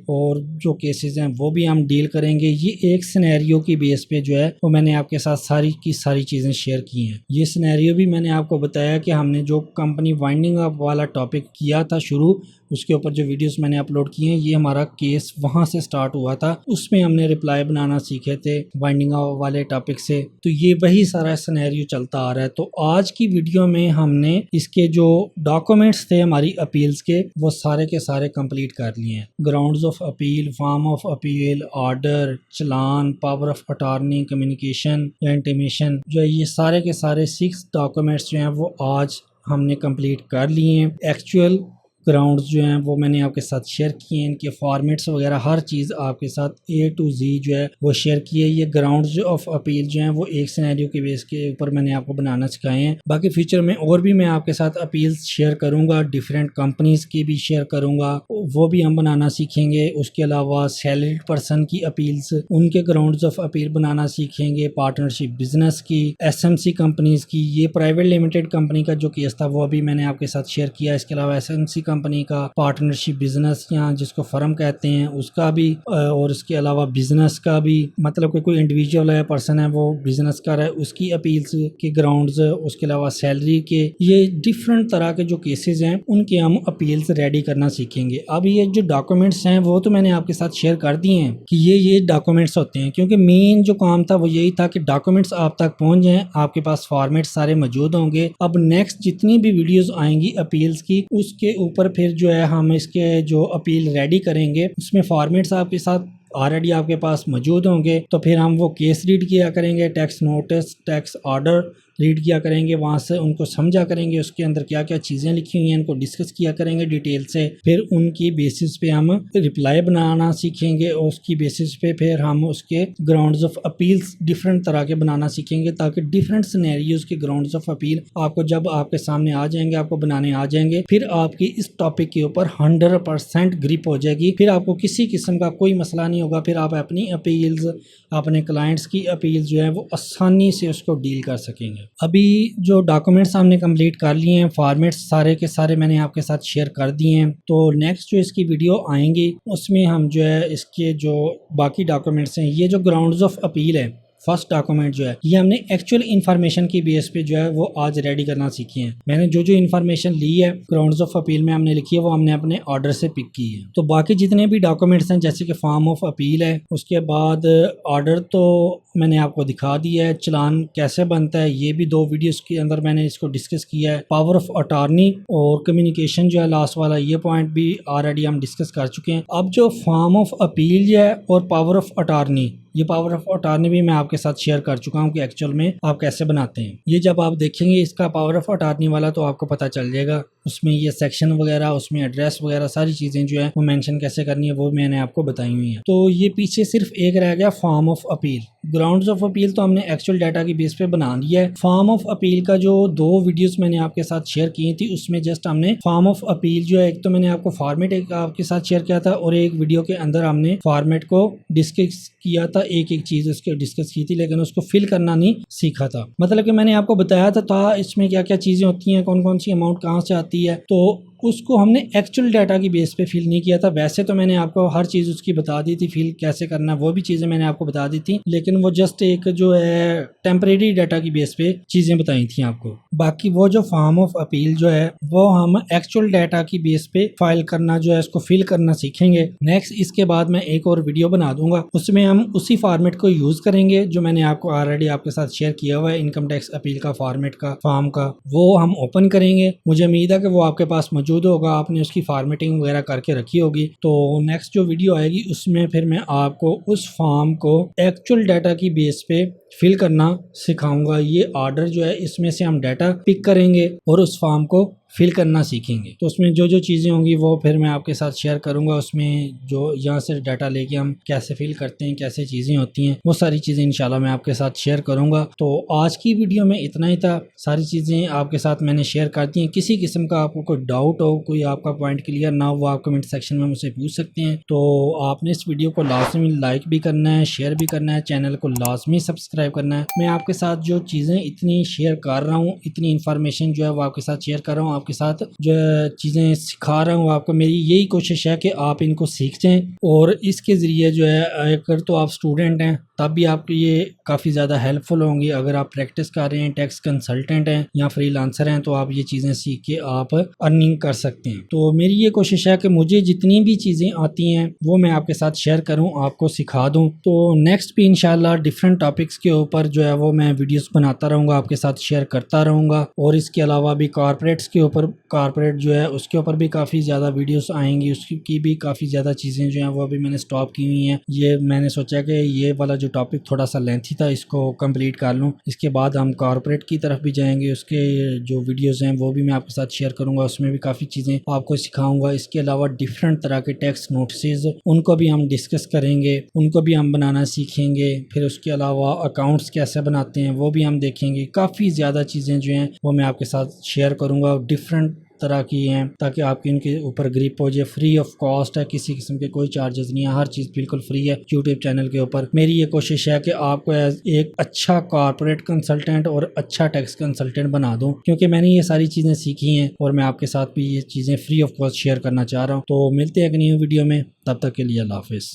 और जो केसेस हैं वो भी हम डील करेंगे। ये एक सिनेरियो की बेस पे जो है वो मैंने आपके साथ सारी की सारी चीज़ें शेयर की हैं। ये सिनेरियो भी मैंने आपको बताया कि हमने जो कंपनी वाइंडिंग अप वाला टॉपिक किया था शुरू, उसके ऊपर जो वीडियोस मैंने अपलोड किए हैं, ये हमारा केस वहाँ से स्टार्ट हुआ था। उसमें हमने रिप्लाई बनाना सीखे थे वाइंडिंग अप वाले टॉपिक से। तो ये वही सारा सिनेरियो चलता आ रहा है। तो आज की वीडियो में हमने इसके जो डॉक्यूमेंट्स थे हमारी अपील्स के वो सारे के सारे कंप्लीट कर लिए हैं। Grounds of appeal, form of appeal, order, challan, power of attorney, communication या इंटीमेशन, जो है ये सारे के सारे 6 डॉक्यूमेंट्स जो हैं वो आज हमने कंप्लीट कर लिए हैं। एक्चुअल ग्राउंड्स जो हैं वो मैंने आपके साथ शेयर किए हैं, इनके फॉर्मेट्स वगैरह हर चीज़ आपके साथ A to Z जो है वो शेयर की है। ये ग्राउंड्स ऑफ अपील जो हैं वो एक सिनेरियो के बेस के ऊपर मैंने आपको बनाना सिखाए हैं। बाकी फ्यूचर में और भी मैं आपके साथ अपील्स शेयर करूंगा, डिफरेंट कंपनीज की भी शेयर करूंगा, वो भी हम बनाना सीखेंगे। उसके अलावा सैलरीड पर्सन की अपील्स, उनके ग्राउंड्स ऑफ अपील बनाना सीखेंगे, पार्टनरशिप बिजनेस की, SMC कंपनीज की। ये प्राइवेट लिमिटेड कंपनी का जो केस था वो अभी मैंने आपके साथ शेयर किया। इसके अलावा SMC कंपनी का पार्टनरशिप बिजनेस या जिसको फर्म कहते हैं उसका भी, और इसके अलावा बिजनेस का भी, मतलब कि कोई इंडिविजुअल है, पर्सन है, वो बिजनेस कर रहा है, उसकी अपील्स के ग्राउंड्स, उसके अलावा सैलरी के, ये डिफरेंट तरह के जो केसेस हैं उनके हम अपील्स रेडी करना सीखेंगे। अब ये जो डॉक्यूमेंट्स हैं वो तो मैंने आपके साथ शेयर कर दिए हैं कि ये डॉक्यूमेंट्स होते हैं, क्योंकि मेन जो काम था वो यही था कि डॉक्यूमेंट्स आप तक पहुंच जाएं, आपके पास फॉर्मेट सारे मौजूद होंगे। अब नेक्स्ट जितनी भी वीडियोस आएंगी अपील्स की, उसके ऊपर फिर जो है हम इसके जो अपील रेडी करेंगे उसमें फॉर्मेट्स आपके साथ ऑलरेडी आपके पास मौजूद होंगे। तो फिर हम वो केस रीड किया करेंगे, tax notice, tax order read किया करेंगे, वहाँ से उनको समझा करेंगे उसके अंदर क्या क्या चीज़ें लिखी हुई हैं, इनको डिस्कस किया करेंगे डिटेल से। फिर उनकी बेसिस पे हम रिप्लाई बनाना सीखेंगे और उसकी बेसिस पे फिर हम उसके ग्राउंड्स ऑफ अपील्स डिफरेंट तरह के बनाना सीखेंगे, ताकि डिफरेंट सिनेरियोज के ग्राउंड्स ऑफ अपील आपको जब आपके सामने आ जाएंगे, आपको बनाने आ जाएंगे, फिर आपकी इस टॉपिक के ऊपर 100% ग्रिप हो जाएगी। फिर आपको किसी किस्म का कोई मसला नहीं होगा। फिर आप अपनी अपील्स, अपने क्लाइंट्स की अपील जो है वो आसानी से उसको डील कर सकेंगे। अभी जो डॉक्यूमेंट्स हमने कंप्लीट कर लिए हैं, फॉर्मेट्स सारे के सारे मैंने आपके साथ शेयर कर दिए हैं। तो नेक्स्ट जो इसकी वीडियो आएंगी उसमें हम जो है इसके जो बाकी डॉक्यूमेंट्स हैं, ये जो ग्राउंड्स ऑफ अपील है, फर्स्ट डॉक्यूमेंट जो है ये हमने एक्चुअल इन्फॉर्मेशन की बेस पे जो है वो आज रेडी करना सीखी है। मैंने जो जो इन्फॉर्मेशन ली है ग्राउंड्स ऑफ अपील में हमने लिखी है वो हमने अपने ऑर्डर से पिक की है। तो बाकी जितने भी डॉक्यूमेंट्स हैं जैसे कि फॉर्म ऑफ अपील है, उसके बाद ऑर्डर तो मैंने आपको दिखा दिया है, चलान कैसे बनता है ये भी 2 वीडियोस के अंदर मैंने इसको डिस्कस किया है। पावर ऑफ अटॉर्नी और कम्युनिकेशन जो है लास्ट वाला, ये पॉइंट भी ऑलरेडी हम डिस्कस कर चुके हैं। अब जो फॉर्म ऑफ अपील है और पावर ऑफ अटॉर्नी, ये पावर ऑफ अटॉर्नी भी मैं आपके साथ शेयर कर चुका हूँ कि एक्चुअल में आप कैसे बनाते हैं। ये जब आप देखेंगे इसका पावर ऑफ अटॉर्नी वाला तो आपको पता चल जाएगा, उसमें ये सेक्शन वगैरह, उसमें एड्रेस वगैरह सारी चीज़ें जो है वो मेंशन कैसे करनी है वो मैंने आपको बताई हुई है। तो ये पीछे सिर्फ एक रह गया form of appeal. Grounds of appeal तो हमने एक्चुअल डाटा की बेस पे बना लिया है। फॉर्म ऑफ अपील का जो 2 वीडियोस मैंने आपके साथ शेयर की थी उसमें जस्ट हमने फॉर्म ऑफ अपील जो है, एक तो मैंने आपको फॉर्मेट एक आपके साथ शेयर किया था और एक वीडियो के अंदर हमने फॉर्मेट को डिस्कस किया था, एक एक चीज़ उसके डिस्कस की थी, लेकिन उसको फिल करना नहीं सीखा था। मतलब कि मैंने आपको बताया था इसमें क्या क्या चीज़ें होती हैं, कौन कौन सी अमाउंट कहाँ से आती है। तो उसको हमने एक्चुअल डाटा की बेस पे फिल नहीं किया था। वैसे तो मैंने आपको हर चीज़ उसकी बता दी थी, फिल कैसे करना वो भी चीज़ें मैंने आपको बता दी थी, लेकिन वो जस्ट एक जो है टेम्परेरी डाटा की बेस पे चीज़ें बताई थी आपको। बाकी वो जो फॉर्म ऑफ अपील जो है वो हम एक्चुअल डाटा की बेस पे फाइल करना जो है उसको फिल करना सीखेंगे। नेक्स्ट इसके बाद मैं एक और वीडियो बना दूंगा, उसमें हम उसी फॉर्मेट को यूज़ करेंगे जो मैंने आपको ऑलरेडी आपके साथ शेयर किया हुआ है, इनकम टैक्स अपील का फॉर्मेट का फॉर्म का, वो हम ओपन करेंगे। मुझे उम्मीद है कि वो आपके पास मौजूद होगा, आपने उसकी फॉर्मेटिंग वगैरह करके रखी होगी। तो नेक्स्ट जो वीडियो आएगी उसमें फिर मैं आपको उस फॉर्म को एक्चुअल डाटा की बेस पे फिल करना सिखाऊंगा। ये ऑर्डर जो है इसमें से हम डाटा पिक करेंगे और उस फॉर्म को फिल करना सीखेंगे। तो उसमें जो जो चीज़ें होंगी वो फिर मैं आपके साथ शेयर करूंगा। उसमें जो यहाँ से डाटा लेके हम कैसे फिल करते हैं, कैसे चीज़ें होती हैं, वो सारी चीज़ें इंशाल्लाह मैं आपके साथ शेयर करूंगा। तो आज की वीडियो में इतना ही था, सारी चीज़ें आपके साथ मैंने शेयर कर दी हैं। किसी किस्म का आपको कोई डाउट हो, कोई आपका पॉइंट क्लियर ना हो, वो आप कमेंट सेक्शन में मुझसे पूछ सकते हैं। तो आपने इस वीडियो को लाजमी लाइक भी करना है, शेयर भी करना है, चैनल को लाजमी सब्सक्राइब करना है। मैं आपके साथ जो चीज़ें इतनी शेयर कर रहा हूँ, इतनी इन्फॉर्मेशन जो है वो आपके साथ शेयर कर रहा हूँ, आपके साथ जो चीज़ें सिखा रहा हूँ आपको, मेरी यही कोशिश है कि आप इनको सीख जाएं। और इसके ज़रिए जो है अगर तो आप स्टूडेंट हैं तब भी आपको ये काफ़ी ज़्यादा हेल्पफुल होंगी। अगर आप प्रैक्टिस कर रहे हैं, टैक्स कंसल्टेंट हैं या फ्रीलांसर हैं, तो आप ये चीज़ें सीख के आप अर्निंग कर सकते हैं। तो मेरी ये कोशिश है कि मुझे जितनी भी चीज़ें आती हैं वो मैं आपके साथ शेयर करूँ, आपको सिखा दूँ। तो नेक्स्ट भी इंशाल्लाह डिफरेंट टॉपिक्स के ऊपर जो है वो मैं वीडियोस बनाता रहूँगा, आपके साथ शेयर करता रहूँगा। और इसके अलावा भी कॉर्पोरेट्स के ऊपर, कॉर्पोरेट जो है उसके ऊपर भी काफ़ी ज़्यादा वीडियोस आएंगी, उसकी भी काफ़ी ज़्यादा चीज़ें जो हैं वो भी मैंने स्टॉप की हुई हैं। ये मैंने सोचा कि ये वाला जो टॉपिक थोड़ा सा लेंथी था इसको कंप्लीट कर लूँ, इसके बाद हम कॉर्पोरेट की तरफ भी जाएंगे। उसके जो वीडियोस हैं वो भी मैं आपके साथ शेयर करूँगा, उसमें भी काफ़ी चीज़ें आपको सिखाऊँगा। इसके अलावा डिफरेंट तरह के टैक्स नोटिस उनको भी हम डिस्कस करेंगे, उनको भी हम बनाना सीखेंगे। फिर उसके अलावा अकाउंट्स कैसे बनाते हैं वो भी हम देखेंगे। काफ़ी ज़्यादा चीज़ें जो हैं वो मैं आपके साथ शेयर करूँगा, डिफरेंट तरह की हैं, ताकि आपके इनके ऊपर ग्रिप हो जाए। फ्री ऑफ कॉस्ट है, किसी किस्म के कोई चार्जेस नहीं है, हर चीज़ बिल्कुल फ्री है यूट्यूब चैनल के ऊपर। मेरी ये कोशिश है कि आपको एक अच्छा कॉर्पोरेट कंसल्टेंट और अच्छा टैक्स कंसल्टेंट बना दूं, क्योंकि मैंने ये सारी चीज़ें सीखी हैं और मैं आपके साथ भी ये चीज़ें फ्री ऑफ कॉस्ट शेयर करना चाह रहा हूँ। तो मिलते हैं एक न्यू वीडियो में, तब तक के लिए अल्लाह हाफिज़।